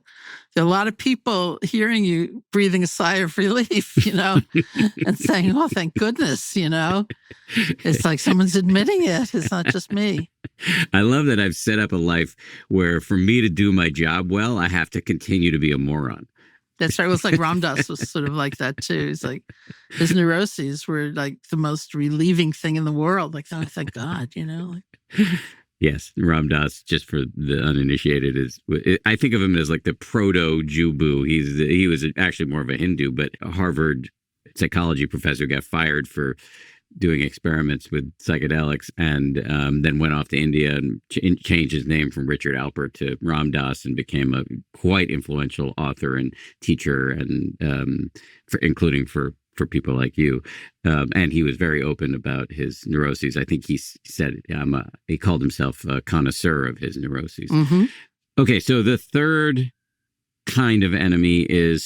there are a lot of people hearing you breathing a sigh of relief, and saying, oh, thank goodness, It's like someone's admitting it. It's not just me. I love that I've set up a life where for me to do my job well, I have to continue to be a moron. That's right. It was like Ram Dass was sort of like that too. He's like, his neuroses were like the most relieving thing in the world. Like, oh, thank God, Yes, Ram Dass, just for the uninitiated, I think of him as like the proto-Jubu. He was actually more of a Hindu, but a Harvard psychology professor got fired for doing experiments with psychedelics, and then went off to India and changed his name from Richard Alpert to Ram Dass, and became a quite influential author and teacher, and including for people like you. And he was very open about his neuroses. I think he said he called himself a connoisseur of his neuroses. Mm-hmm. Okay, so the third kind of enemy is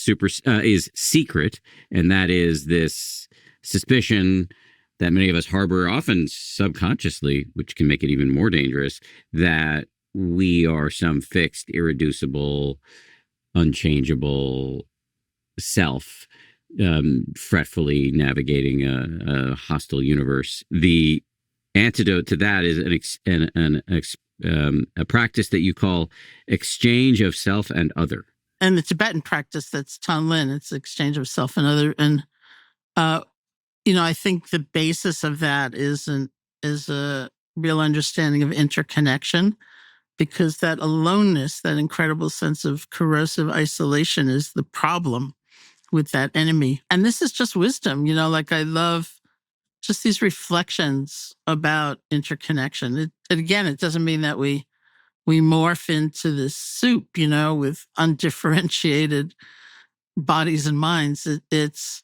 secret, and that is this suspicion that many of us harbor, often subconsciously, which can make it even more dangerous, that we are some fixed, irreducible, unchangeable self fretfully navigating a hostile universe. The antidote to that is a practice that you call exchange of self and other. And the Tibetan practice, that's Tonglen. It's exchange of self and other. And, I think the basis of that is a real understanding of interconnection, because that aloneness, that incredible sense of corrosive isolation, is the problem with that enemy. And this is just wisdom, like I love just these reflections about interconnection. Again, it doesn't mean that we morph into this soup, with undifferentiated bodies and minds. It's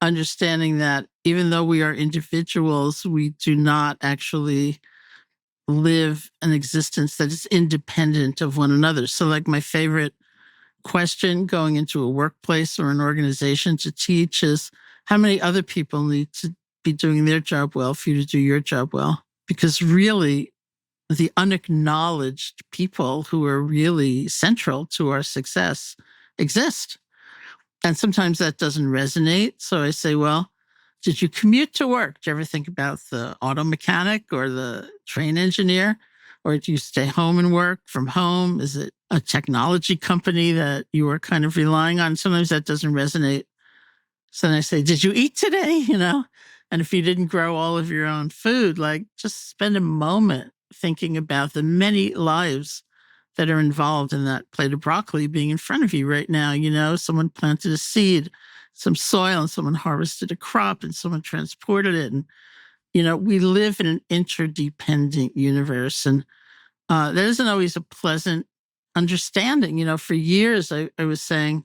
understanding that even though we are individuals, we do not actually live an existence that is independent of one another. So, like, my favorite question going into a workplace or an organization to teach is, how many other people need to be doing their job well for you to do your job well? Because really, the unacknowledged people who are really central to our success exist. And sometimes that doesn't resonate. So I say, well, did you commute to work? Do you ever think about the auto mechanic or the train engineer? Or do you stay home and work from home? Is it a technology company that you are kind of relying on? Sometimes that doesn't resonate. So then I say, did you eat today? And if you didn't grow all of your own food, like, just spend a moment thinking about the many lives that are involved in that plate of broccoli being in front of you right now. Someone planted a seed, some soil, and someone harvested a crop, and someone transported it. And, we live in an interdependent universe. And there isn't always a pleasant understanding. For years, I was saying,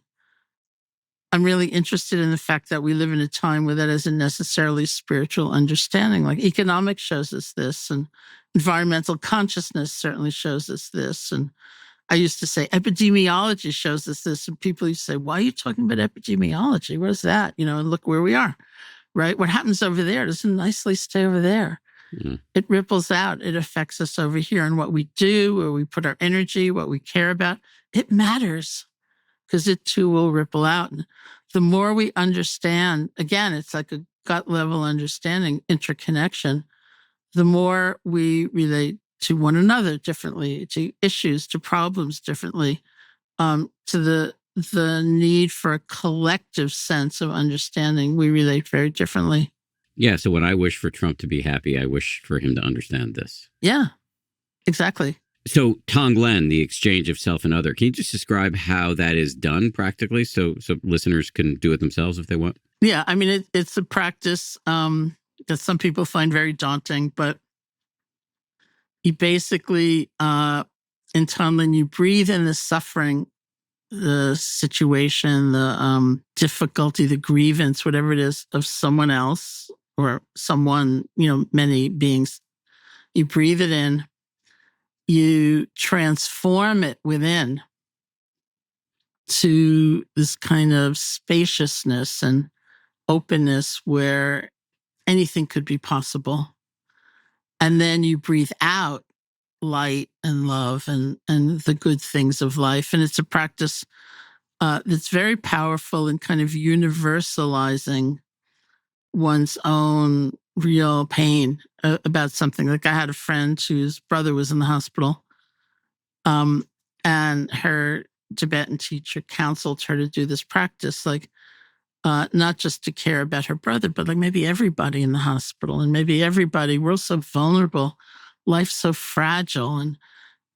I'm really interested in the fact that we live in a time where that isn't necessarily spiritual understanding. Like, economics shows us this, and environmental consciousness certainly shows us this. And I used to say epidemiology shows us this. And people used to say, why are you talking about epidemiology? What is that? And look where we are, right? What happens over there doesn't nicely stay over there. Mm-hmm. It ripples out. It affects us over here. And what we do, where we put our energy, what we care about, it matters, because it too will ripple out. And the more we understand, again, it's like a gut level understanding, interconnection, the more we relate to one another differently, to issues, to problems differently, to the need for a collective sense of understanding. We relate very differently. Yeah. So when I wish for Trump to be happy, I wish for him to understand this. Yeah, exactly. So Tonglen, the exchange of self and other, can you just describe how that is done practically, so listeners can do it themselves if they want? Yeah, I mean, it's a practice that some people find very daunting, but you basically, in Tonglen, you breathe in the suffering, the situation, the difficulty, the grievance, whatever it is, of someone else or someone, many beings. You breathe it in. You transform it within to this kind of spaciousness and openness where anything could be possible. And then you breathe out light and love and the good things of life. And it's a practice that's very powerful in kind of universalizing one's own real pain about something. Like, I had a friend whose brother was in the hospital, and her Tibetan teacher counseled her to do this practice, like, not just to care about her brother, but like maybe everybody in the hospital, and maybe everybody. We're so vulnerable. Life's so fragile, and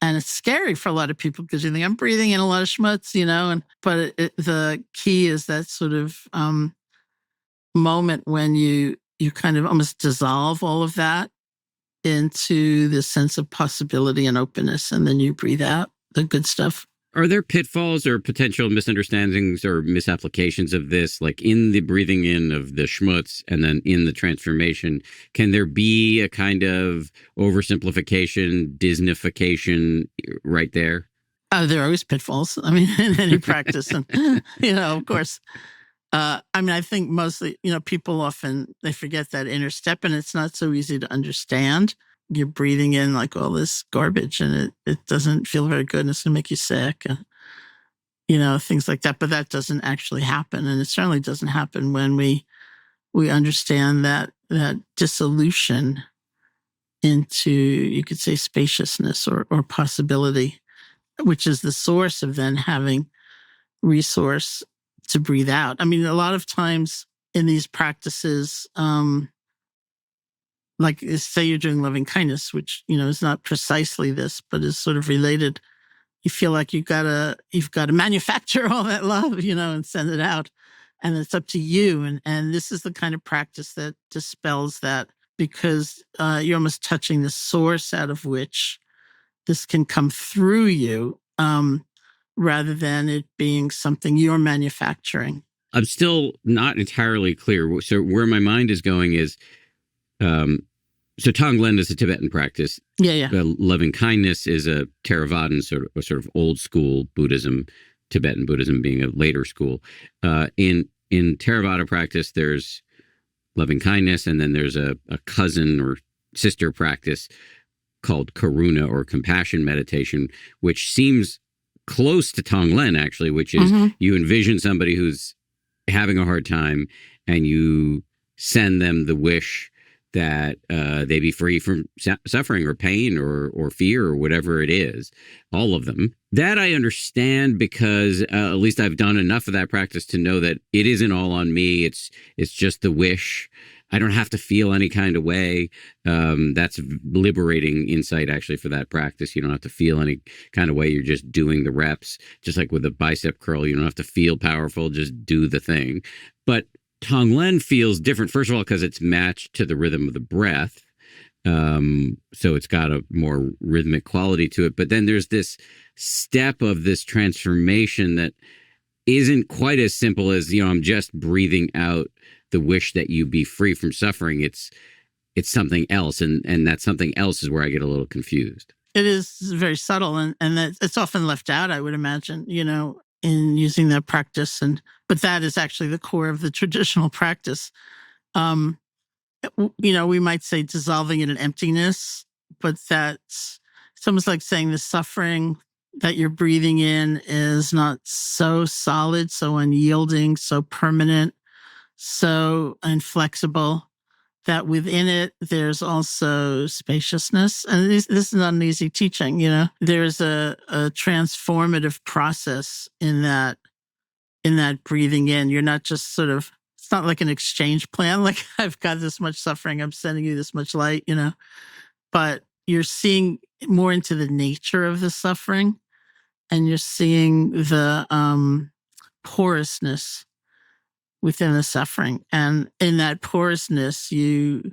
it's scary for a lot of people, because you think, I'm breathing in a lot of schmutz, but the key is that sort of moment when you kind of almost dissolve all of that into this sense of possibility and openness, and then you breathe out the good stuff. Are there pitfalls or potential misunderstandings or misapplications of this, like in the breathing in of the schmutz and then in the transformation? Can there be a kind of oversimplification, Disneyfication right there? There are always pitfalls. I mean, in any practice, and of course. I think mostly, people often, they forget that inner step, and it's not so easy to understand. You're breathing in like all this garbage, and it doesn't feel very good, and it's going to make you sick. things like that. But that doesn't actually happen. And it certainly doesn't happen when we understand that dissolution into, you could say, spaciousness or possibility, which is the source of then having resource to breathe out. I mean, a lot of times in these practices, like say you're doing loving kindness, which, is not precisely this, but is sort of related. You feel like you've got to manufacture all that love, and send it out. And it's up to you. And this is the kind of practice that dispels that, because you're almost touching the source out of which this can come through you, rather than it being something you're manufacturing. I'm still not entirely clear. So where my mind is going is, so Tonglen is a Tibetan practice. Yeah. Loving kindness is a Theravadan sort of old school Buddhism, Tibetan Buddhism being a later school. In Theravada practice, there's loving kindness, and then there's a cousin or sister practice called Karuna or compassion meditation, which seems close to Tonglen, actually, which is you envision somebody who's having a hard time and you send them the wish that they be free from suffering or pain or fear or whatever it is, all of them. That I understand, because at least I've done enough of that practice to know that it isn't all on me. It's just the wish. I don't have to feel any kind of way. That's liberating insight, actually, for that practice. You don't have to feel any kind of way. You're just doing the reps. Just like with a bicep curl, you don't have to feel powerful. Just do the thing. But Tonglen feels different, first of all, because it's matched to the rhythm of the breath. So it's got a more rhythmic quality to it. But then there's this step of this transformation that isn't quite as simple as, I'm just breathing out the wish that you be free from suffering. It's something else. And that something else is where I get a little confused. It is very subtle, and that it's often left out, I would imagine, in using that practice. But that is actually the core of the traditional practice. We might say dissolving in an emptiness, but it's almost like saying the suffering that you're breathing in is not so solid, so unyielding, so permanent, so inflexible, that within it, there's also spaciousness. And this is not an easy teaching, There's a transformative process in that breathing in. You're not just it's not like an exchange plan, like I've got this much suffering, I'm sending you this much light, But you're seeing more into the nature of the suffering, and you're seeing the porousness within the suffering. And in that porousness, you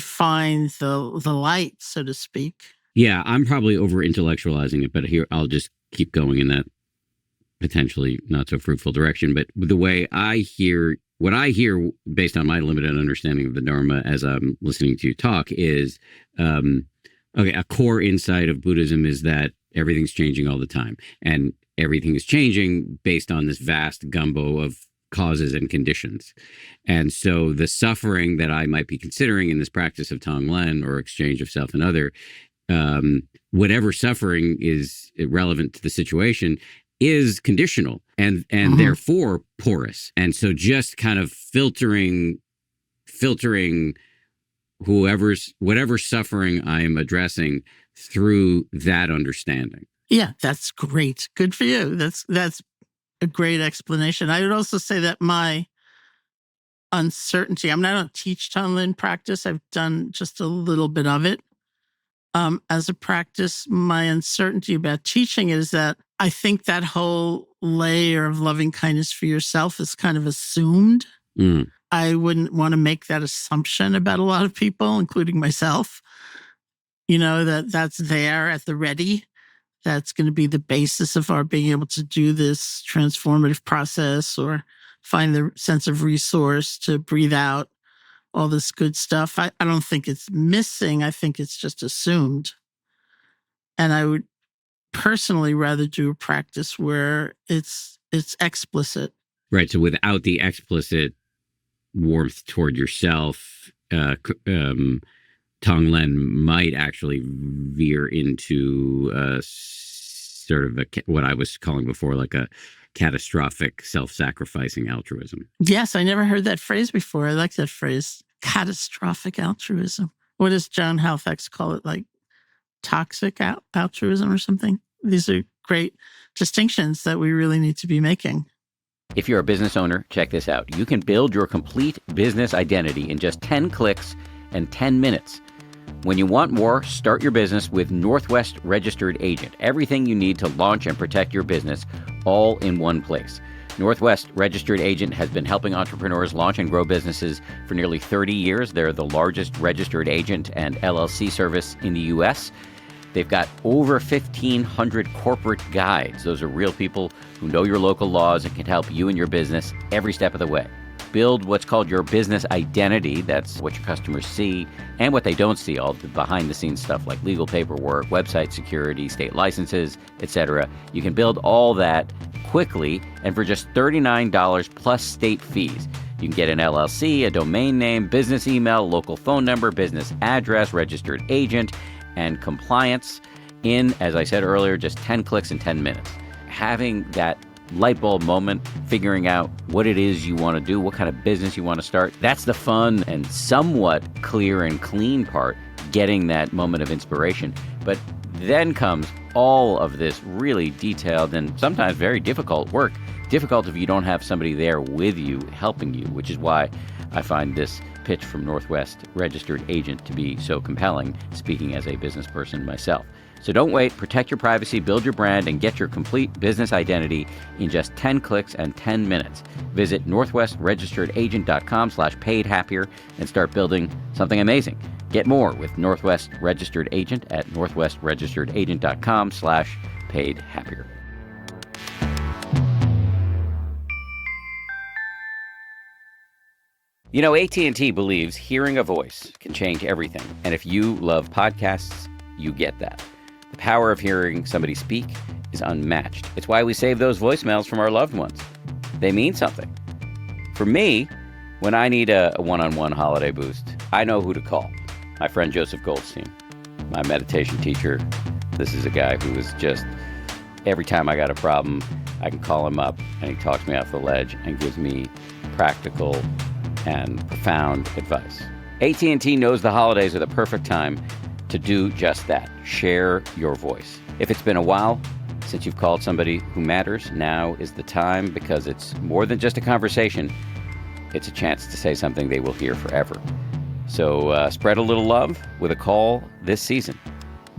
find the light, so to speak. Yeah, I'm probably over intellectualizing it, but here I'll just keep going in that potentially not so fruitful direction. But the way what I hear based on my limited understanding of the Dharma as I'm listening to you talk is, a core insight of Buddhism is that everything's changing all the time, and everything is changing based on this vast gumbo of causes and conditions. And so the suffering that I might be considering in this practice of Tonglen or exchange of self and other, whatever suffering is relevant to the situation, is conditional and therefore porous. And so just kind of filtering whatever suffering I'm addressing through that understanding. Yeah, that's great. Good for you. That's a great explanation. I would also say that my uncertainty, I don't teach Tonglen practice. I've done just a little bit of it. As a practice, my uncertainty about teaching is that I think that whole layer of loving kindness for yourself is kind of assumed. I wouldn't want to make that assumption about a lot of people, including myself, that's there at the ready. That's going to be the basis of our being able to do this transformative process or find the sense of resource to breathe out all this good stuff. I don't think it's missing. I think it's just assumed. And I would personally rather do a practice where it's explicit. Right. So without the explicit warmth toward yourself, Tonglen might actually veer into sort of what I was calling before, like a catastrophic self-sacrificing altruism. Yes, I never heard that phrase before. I like that phrase, catastrophic altruism. What does John Halifax call it? Like toxic altruism or something? These are great distinctions that we really need to be making. If you're a business owner, check this out. You can build your complete business identity in just 10 clicks and 10 minutes. When you want more, start your business with Northwest Registered Agent. Everything you need to launch and protect your business, all in one place. Northwest Registered Agent has been helping entrepreneurs launch and grow businesses for nearly 30 years. They're the largest registered agent and LLC service in the U.S. They've got over 1,500 corporate guides. Those are real people who know your local laws and can help you and your business every step of the way. Build what's called your business identity. That's what your customers see and what they don't see, all the behind-the-scenes stuff like legal paperwork, website security, state licenses, etc. You can build all that quickly and for just $39 plus state fees. You can get an LLC, a domain name, business email, local phone number, business address, registered agent, and compliance in, as I said earlier, just 10 clicks and 10 minutes. Having that light bulb moment, figuring out what it is you want to do, what kind of business you want to start, that's the fun and somewhat clear and clean part, getting that moment of inspiration. But then comes all of this really detailed and sometimes very difficult work. Difficult if you don't have somebody there with you, helping you, which is why I find this pitch from Northwest Registered Agent to be so compelling, speaking as a business person myself. So don't wait, protect your privacy, build your brand, and get your complete business identity in just 10 clicks and 10 minutes. Visit northwestregisteredagent.com/paid-happier and start building something amazing. Get more with Northwest Registered Agent at northwestregisteredagent.com/paid-happier. You know, AT&T believes hearing a voice can change everything. And if you love podcasts, you get that. The power of hearing somebody speak is unmatched. It's why we save those voicemails from our loved ones. They mean something. For me, when I need a one-on-one holiday boost, I know who to call. My friend Joseph Goldstein, my meditation teacher. This is a guy who is just, every time I got a problem, I can call him up and he talks me off the ledge and gives me practical and profound advice. AT&T knows the holidays are the perfect time to do just that. Share your voice. If it's been a while since you've called somebody who matters, now is the time, because it's more than just a conversation. It's a chance to say something they will hear forever. So spread a little love with a call this season.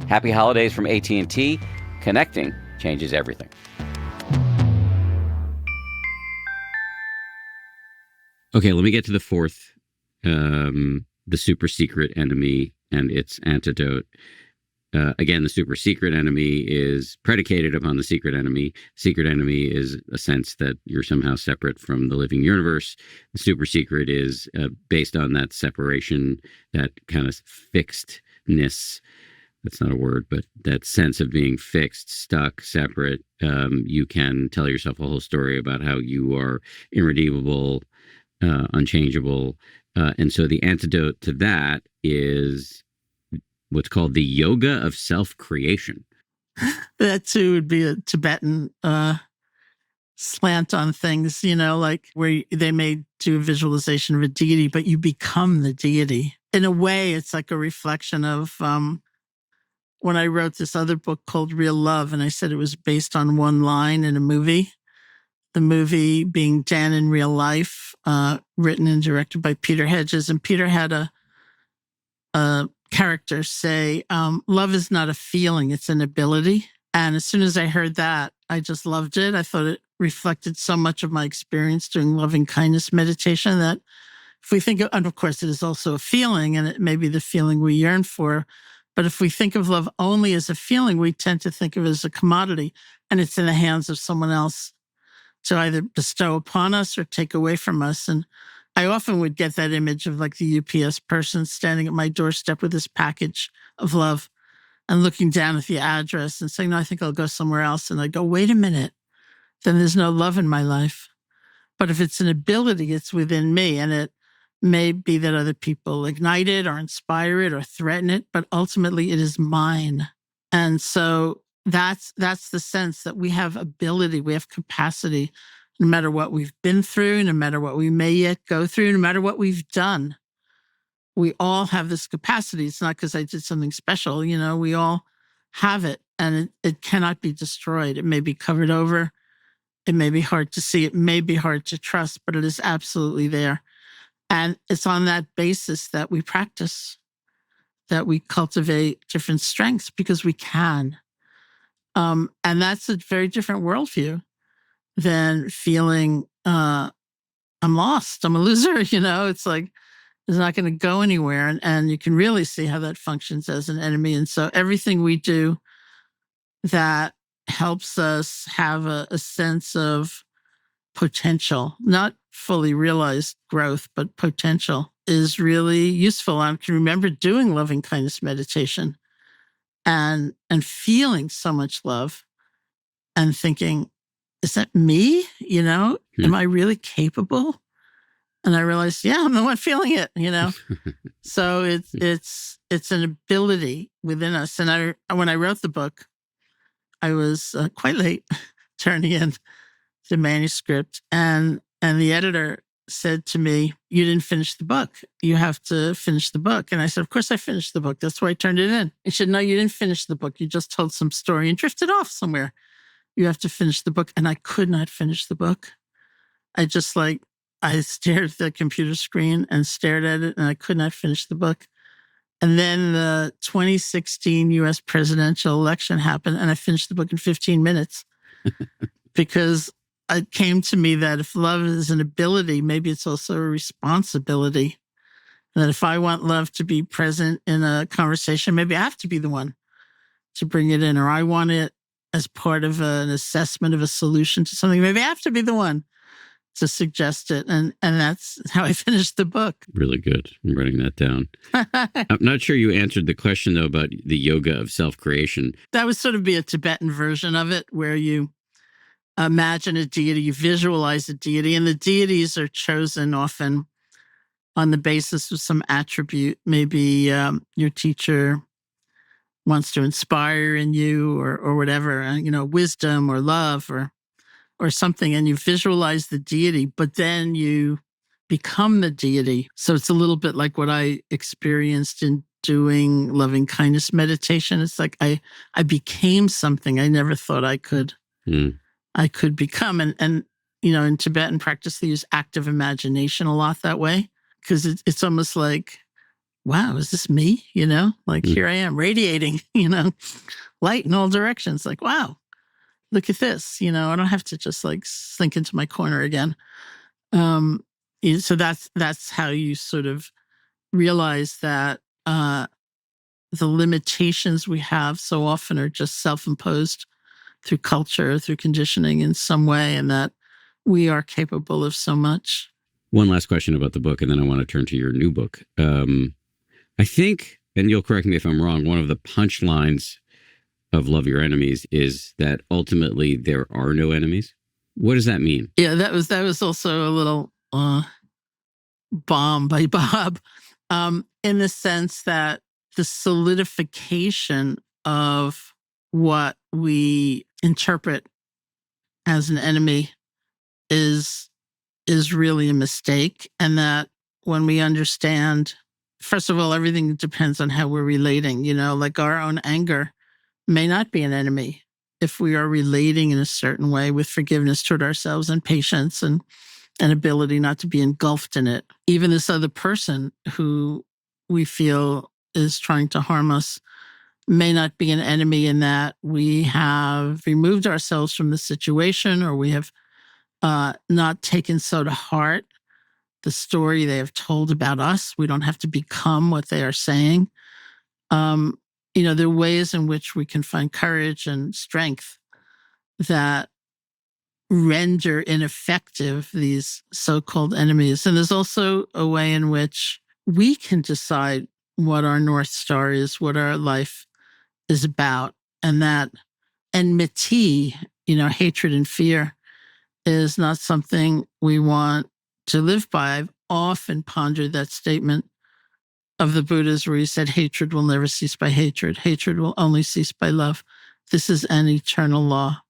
Happy holidays from AT&T. Connecting changes everything. Okay, let me get to the fourth, the super secret enemy and its antidote. Again, the super secret enemy is predicated upon the secret enemy. Secret enemy is a sense that you're somehow separate from the living universe. The super secret is based on that separation, that kind of fixedness. That's not a word, but that sense of being fixed, stuck, separate. You can tell yourself a whole story about how you are irredeemable, unchangeable. And so the antidote to that is what's called the yoga of self-creation. That too would be a Tibetan slant on things, you know, like where they may do a visualization of a deity, but you become the deity. In a way, it's like a reflection of when I wrote this other book called Real Love, and I said it was based on one line in a movie. The movie being Dan in Real Life, written and directed by Peter Hedges. And Peter had a character say, love is not a feeling, it's an ability. And as soon as I heard that, I just loved it. I thought it reflected so much of my experience doing loving kindness meditation that if we think of, and of course it is also a feeling, and it may be the feeling we yearn for, but if we think of love only as a feeling, we tend to think of it as a commodity, and it's in the hands of someone else to either bestow upon us or take away from us. And I often would get that image of like the UPS person standing at my doorstep with this package of love and looking down at the address and saying, no, I think I'll go somewhere else. And I go, wait a minute, then there's no love in my life. But if it's an ability, it's within me. And it may be that other people ignite it or inspire it or threaten it, but ultimately it is mine. And so that's the sense that we have ability, we have capacity, no matter what we've been through, no matter what we may yet go through, no matter what we've done. We all have this capacity. It's not because I did something special, we all have it, and it cannot be destroyed. It may be covered over. It may be hard to see. It may be hard to trust, but it is absolutely there. And it's on that basis that we practice, that we cultivate different strengths, because we can. And that's a very different worldview than feeling I'm lost, I'm a loser. It's like it's not going to go anywhere. And you can really see how that functions as an enemy. And so everything we do that helps us have a sense of potential, not fully realized growth, but potential, is really useful. I can remember doing loving kindness meditation and feeling so much love and thinking, is that me? Am I really capable? And I realized, yeah, I'm the one feeling it, So it's an ability within us. And when I wrote the book, I was quite late turning in the manuscript, and the editor said to me, "You didn't finish the book. You have to finish the book." And I said, "Of course I finished the book. That's why I turned it in." He said, "No, you didn't finish the book. You just told some story and drifted off somewhere. You have to finish the book." And I could not finish the book. I stared at the computer screen and stared at it, and I could not finish the book. And then the 2016 US presidential election happened, and I finished the book in 15 minutes because it came to me that if love is an ability, maybe it's also a responsibility. And that if I want love to be present in a conversation, maybe I have to be the one to bring it in, or I want it as part of an assessment of a solution to something. Maybe I have to be the one to suggest it. And that's how I finished the book. Really good. I'm writing that down. I'm not sure you answered the question, though, about the yoga of self-creation. That would sort of be a Tibetan version of it, where you imagine a deity, you visualize a deity, and the deities are chosen often on the basis of some attribute. Maybe your teacher wants to inspire in you, or whatever, wisdom or love or something, and you visualize the deity, but then you become the deity. So it's a little bit like what I experienced in doing loving kindness meditation. It's like I became something I never thought I could. I could become. And in Tibetan practice, they use active imagination a lot that way, because it's almost like, wow, is this me? Here I am radiating, light in all directions. Like, wow, look at this. I don't have to just slink into my corner again. So that's how you sort of realize that the limitations we have so often are just self-imposed through culture, through conditioning in some way, and that we are capable of so much. One last question about the book, and then I want to turn to your new book. I think, and you'll correct me if I'm wrong, one of the punchlines of Love Your Enemies is that ultimately there are no enemies. What does that mean? Yeah, that was also a little bomb by Bob, in the sense that the solidification of what we interpret as an enemy is really a mistake. And that when we understand, first of all, everything depends on how we're relating, like our own anger may not be an enemy if we are relating in a certain way with forgiveness toward ourselves and patience and an ability not to be engulfed in it. Even this other person who we feel is trying to harm us may not be an enemy, in that we have removed ourselves from the situation, or we have not taken so to heart the story they have told about us. We don't have to become what they are saying. There are ways in which we can find courage and strength that render ineffective these so-called enemies. And there's also a way in which we can decide what our North Star is, what our life is about, and that enmity, hatred and fear, is not something we want to live by. I've often pondered that statement of the Buddha's where he said, hatred will never cease by hatred. Hatred will only cease by love. This is an eternal law.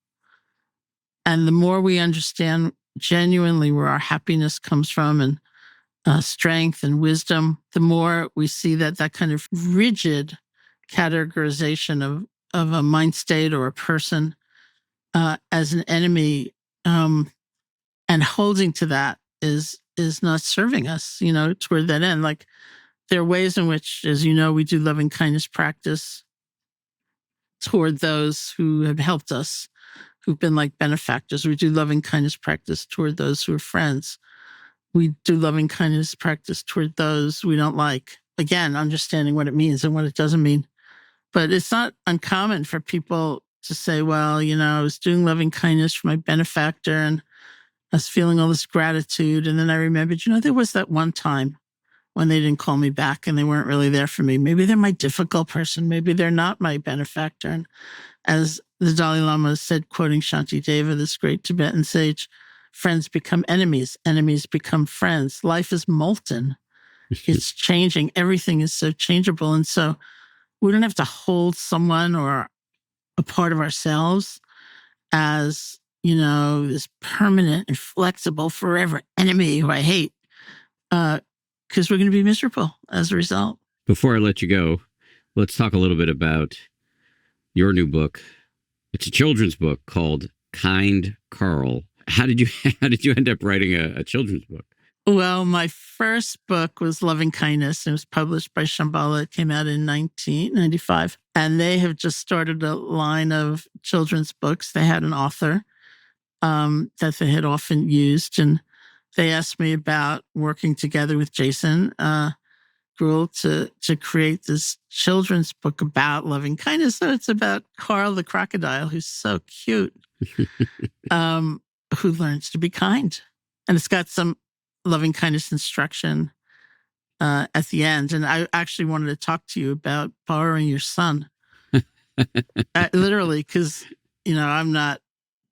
And the more we understand genuinely where our happiness comes from and strength and wisdom, the more we see that that kind of rigid categorization of a mind state or a person as an enemy, and holding to that is not serving us, toward that end. Like, there are ways in which, as you know, we do loving kindness practice toward those who have helped us, who've been like benefactors. We do loving kindness practice toward those who are friends. We do loving kindness practice toward those we don't like. Again, understanding what it means and what it doesn't mean. But it's not uncommon for people to say, well, I was doing loving kindness for my benefactor and I was feeling all this gratitude. And then I remembered, there was that one time when they didn't call me back and they weren't really there for me. Maybe they're my difficult person. Maybe they're not my benefactor. And as the Dalai Lama said, quoting Shantideva, this great Tibetan sage, friends become enemies. Enemies become friends. Life is molten. It's changing. Everything is so changeable. And so we don't have to hold someone or a part of ourselves as, this permanent, inflexible, forever enemy who I hate, because we're going to be miserable as a result. Before I let you go, let's talk a little bit about your new book. It's a children's book called Kind Karl. How did you end up writing a children's book? Well, my first book was Loving Kindness. It was published by Shambhala. It came out in 1995. And they have just started a line of children's books. They had an author that they had often used. And they asked me about working together with Jason Gruhl to create this children's book about loving kindness. So it's about Karl the crocodile, who's so cute, who learns to be kind. And it's got some loving kindness instruction at the end. And I actually wanted to talk to you about borrowing your son. Literally, because, I'm not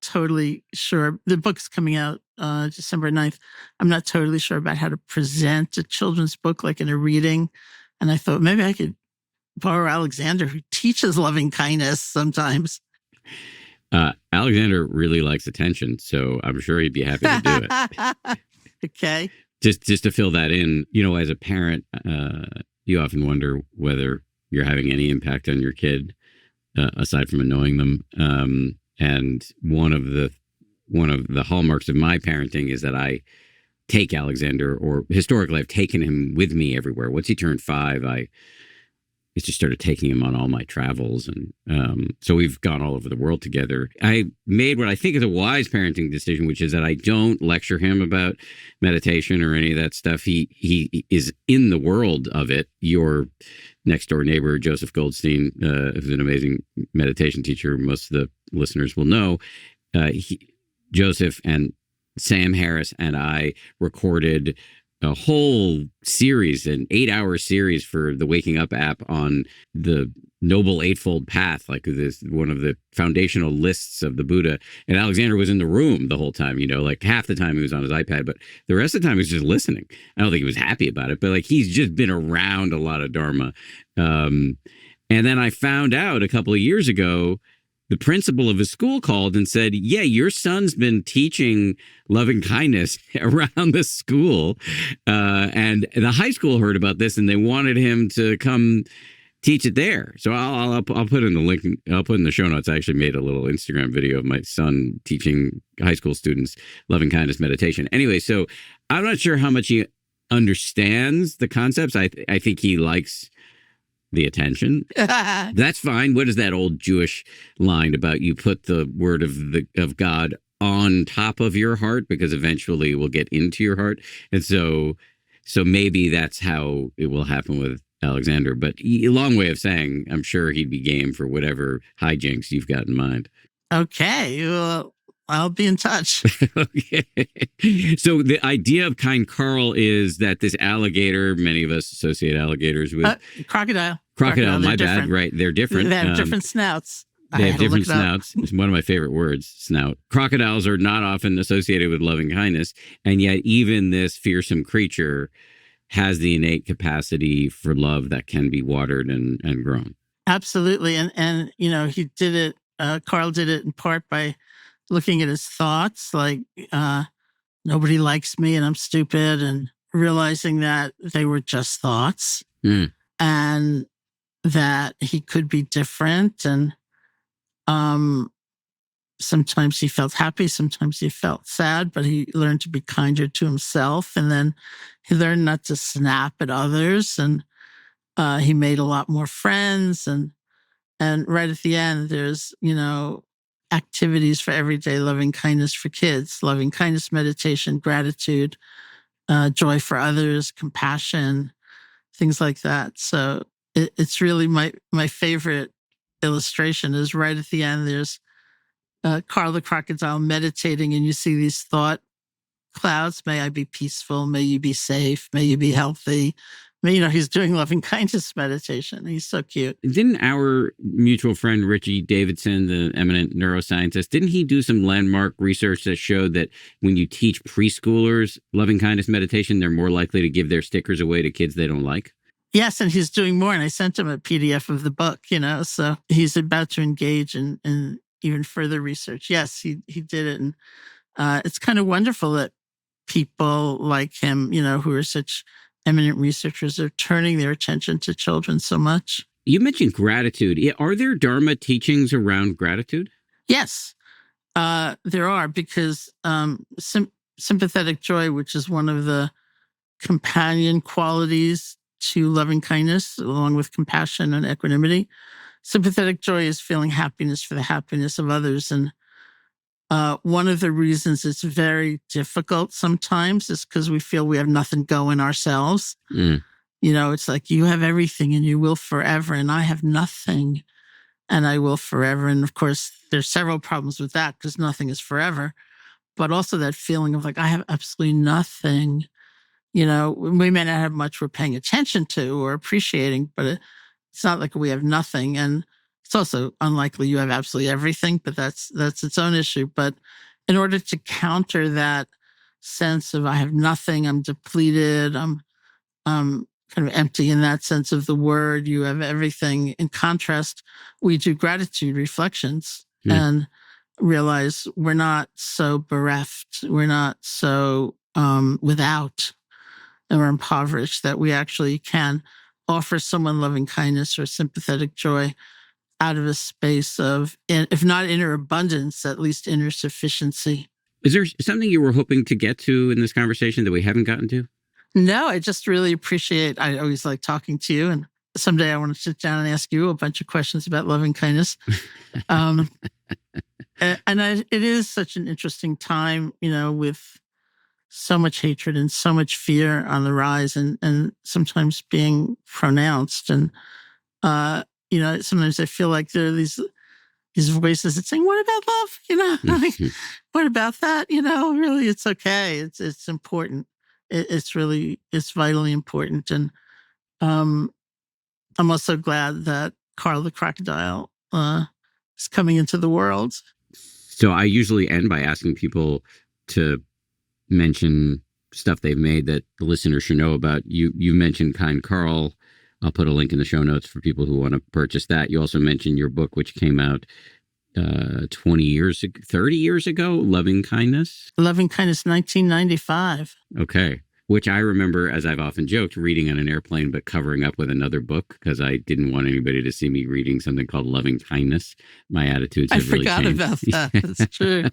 totally sure. The book's coming out December 9th. I'm not totally sure about how to present a children's book, like in a reading. And I thought maybe I could borrow Alexander, who teaches loving kindness sometimes. Alexander really likes attention, so I'm sure he'd be happy to do it. Okay. Just to fill that in, as a parent, you often wonder whether you're having any impact on your kid, aside from annoying them. And one of the hallmarks of my parenting is that I take Alexander, or historically I've taken him with me everywhere. Once he turned 5, I just started taking him on all my travels. And so we've gone all over the world together. I made what I think is a wise parenting decision, which is that I don't lecture him about meditation or any of that stuff. He is in the world of it. Your next door neighbor, Joseph Goldstein, who's an amazing meditation teacher, most of the listeners will know, Joseph and Sam Harris and I recorded a whole series, an 8-hour series for the Waking Up app on the Noble Eightfold Path, like this one of the foundational lists of the Buddha. And Alexander was in the room the whole time, like half the time he was on his iPad, but the rest of the time he was just listening. I don't think he was happy about it, but like he's just been around a lot of Dharma. And then I found out a couple of years ago, the principal of his school called and said, yeah, your son's been teaching loving kindness around the school. And the high school heard about this and they wanted him to come teach it there. So I'll put in the link. I'll put in the show notes. I actually made a little Instagram video of my son teaching high school students loving kindness meditation. Anyway, so I'm not sure how much he understands the concepts. I think he likes the attention. That's fine. What is that old Jewish line about you put the word of God on top of your heart because eventually it will get into your heart? And so maybe that's how it will happen with Alexander. But a long way of saying, I'm sure he'd be game for whatever hijinks you've got in mind. Okay. Well, I'll be in touch. Okay. So the idea of Kind Karl is that this alligator, many of us associate alligators with crocodile. Crocodile, my bad. Right. They're different. They have different snouts. They have different snouts. It's one of my favorite words, snout. Crocodiles are not often associated with loving kindness. And yet even this fearsome creature has the innate capacity for love that can be watered and grown. Absolutely. And he did it Karl did it in part by looking at his thoughts, like nobody likes me and I'm stupid, and realizing that they were just thoughts Mm. and that he could be different. And sometimes he felt happy, sometimes he felt sad, but he learned to be kinder to himself. And then he learned not to snap at others. And he made a lot more friends. And right at the end, there's, activities for everyday loving kindness for kids, loving kindness meditation, gratitude, joy for others, compassion, things like that. So it's really my favorite illustration is right at the end. There's Karl the crocodile meditating, and you see these thought clouds. May I be peaceful. May you be safe. May you be healthy. He's doing loving kindness meditation. He's so cute. Didn't our mutual friend Richie Davidson, the eminent neuroscientist, didn't he do some landmark research that showed that when you teach preschoolers loving kindness meditation, they're more likely to give their stickers away to kids they don't like? Yes, and he's doing more. And I sent him a PDF of the book, so he's about to engage in even further research. Yes, he did it. And it's kind of wonderful that people like him, who are such eminent researchers, are turning their attention to children so much. You mentioned gratitude. Are there Dharma teachings around gratitude? Yes, there are, because sympathetic joy, which is one of the companion qualities to loving kindness, along with compassion and equanimity. Sympathetic joy is feeling happiness for the happiness of others. And one of the reasons it's very difficult sometimes is because we feel we have nothing going ourselves. Mm. It's like you have everything and you will forever, and I have nothing and I will forever. And of course, there's several problems with that because nothing is forever. But also that feeling of like, I have absolutely nothing. We may not have much we're paying attention to or appreciating, but it's not like we have nothing. And it's also unlikely you have absolutely everything, but that's its own issue. But in order to counter that sense of I have nothing, I'm depleted, I'm kind of empty in that sense of the word, you have everything. In contrast, we do gratitude reflections and realize we're not so bereft, we're not so without, and we're impoverished, that we actually can offer someone loving kindness or sympathetic joy out of a space of, if not inner abundance, at least inner sufficiency. Is there something you were hoping to get to in this conversation that we haven't gotten to? No, I just really appreciate, I always like talking to you, and someday I want to sit down and ask you a bunch of questions about loving kindness. It is such an interesting time, with so much hatred and so much fear on the rise, and sometimes being pronounced. And, sometimes I feel like there are these voices that saying, what about love? Like, what about that? Really, it's okay. It's important. It's vitally important. And I'm also glad that Karl the crocodile is coming into the world. So I usually end by asking people to mention stuff they've made that the listener should know about. You mentioned Kind Karl. I'll put a link in the show notes for people who want to purchase that. You also mentioned your book, which came out 30 years ago, Loving Kindness. Loving Kindness, 1995. Okay. Which I remember, as I've often joked, reading on an airplane, but covering up with another book because I didn't want anybody to see me reading something called Loving Kindness. My attitudes have really changed. I forgot about that. That's true.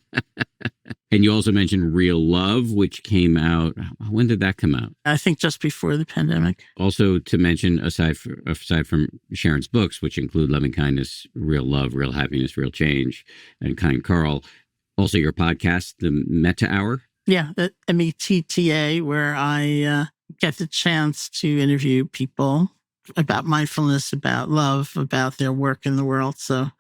And you also mentioned Real Love, which came out. When did that come out? I think just before the pandemic. Also to mention, aside from Sharon's books, which include Loving Kindness, Real Love, Real Happiness, Real Change, and Kind Karl, also your podcast, The Metta Hour. Yeah, the METTA, where I get the chance to interview people about mindfulness, about love, about their work in the world. So,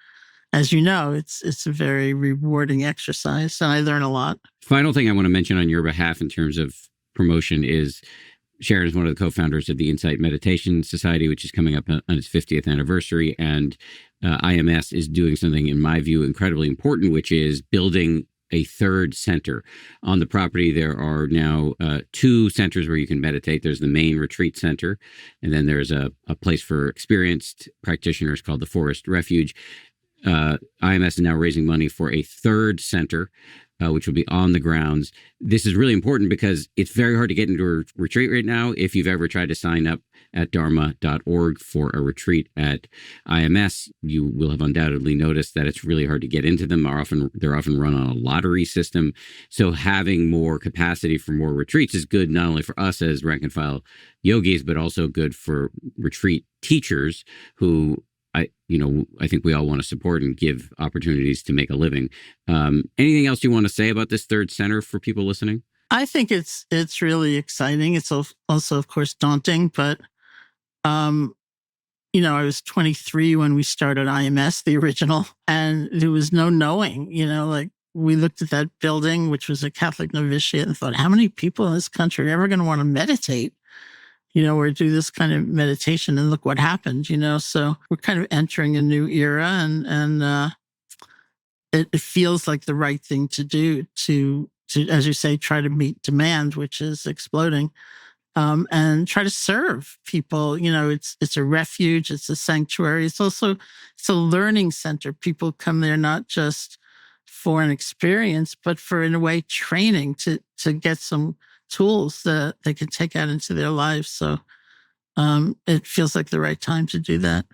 as you know, it's a very rewarding exercise, and I learn a lot. Final thing I want to mention on your behalf in terms of promotion is Sharon is one of the co-founders of the Insight Meditation Society, which is coming up on its 50th anniversary. And IMS is doing something, in my view, incredibly important, which is building a third center. On the property, there are now 2 centers where you can meditate. There's the main retreat center, and then there's a place for experienced practitioners called the Forest Refuge. IMS is now raising money for a third center, which will be on the grounds. This is really important because it's very hard to get into a retreat right now. If you've ever tried to sign up at dharma.org for a retreat at IMS, you will have undoubtedly noticed that it's really hard to get into them. They're often run on a lottery system. So having more capacity for more retreats is good, not only for us as rank and file yogis, but also good for retreat teachers who I think we all want to support and give opportunities to make a living. Anything else you want to say about this third center for people listening? I think it's really exciting. It's also, of course, daunting, but I was 23 when we started IMS, the original, and there was no knowing, like we looked at that building, which was a Catholic novitiate, and thought, how many people in this country are ever going to want to meditate? Or do this kind of meditation, and look what happened, So we're kind of entering a new era, and it feels like the right thing to do to, as you say, try to meet demand, which is exploding, and try to serve people. It's a refuge, it's a sanctuary. It's a learning center. People come there not just for an experience, but for, in a way, training to get some tools that they can take out into their lives. So it feels like the right time to do that.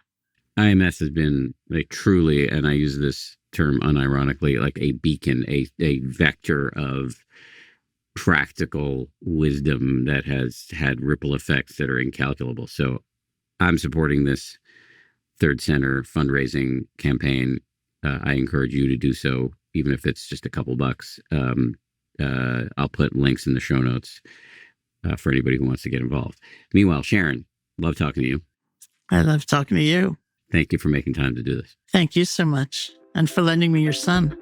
IMS has been truly, and I use this term unironically, like a beacon, a vector of practical wisdom that has had ripple effects that are incalculable. So I'm supporting this Third Center fundraising campaign. I encourage you to do so, even if it's just a couple bucks. I'll put links in the show notes for anybody who wants to get involved. Meanwhile, Sharon, love talking to you. I love talking to you. Thank you for making time to do this. Thank you so much. And for lending me your son.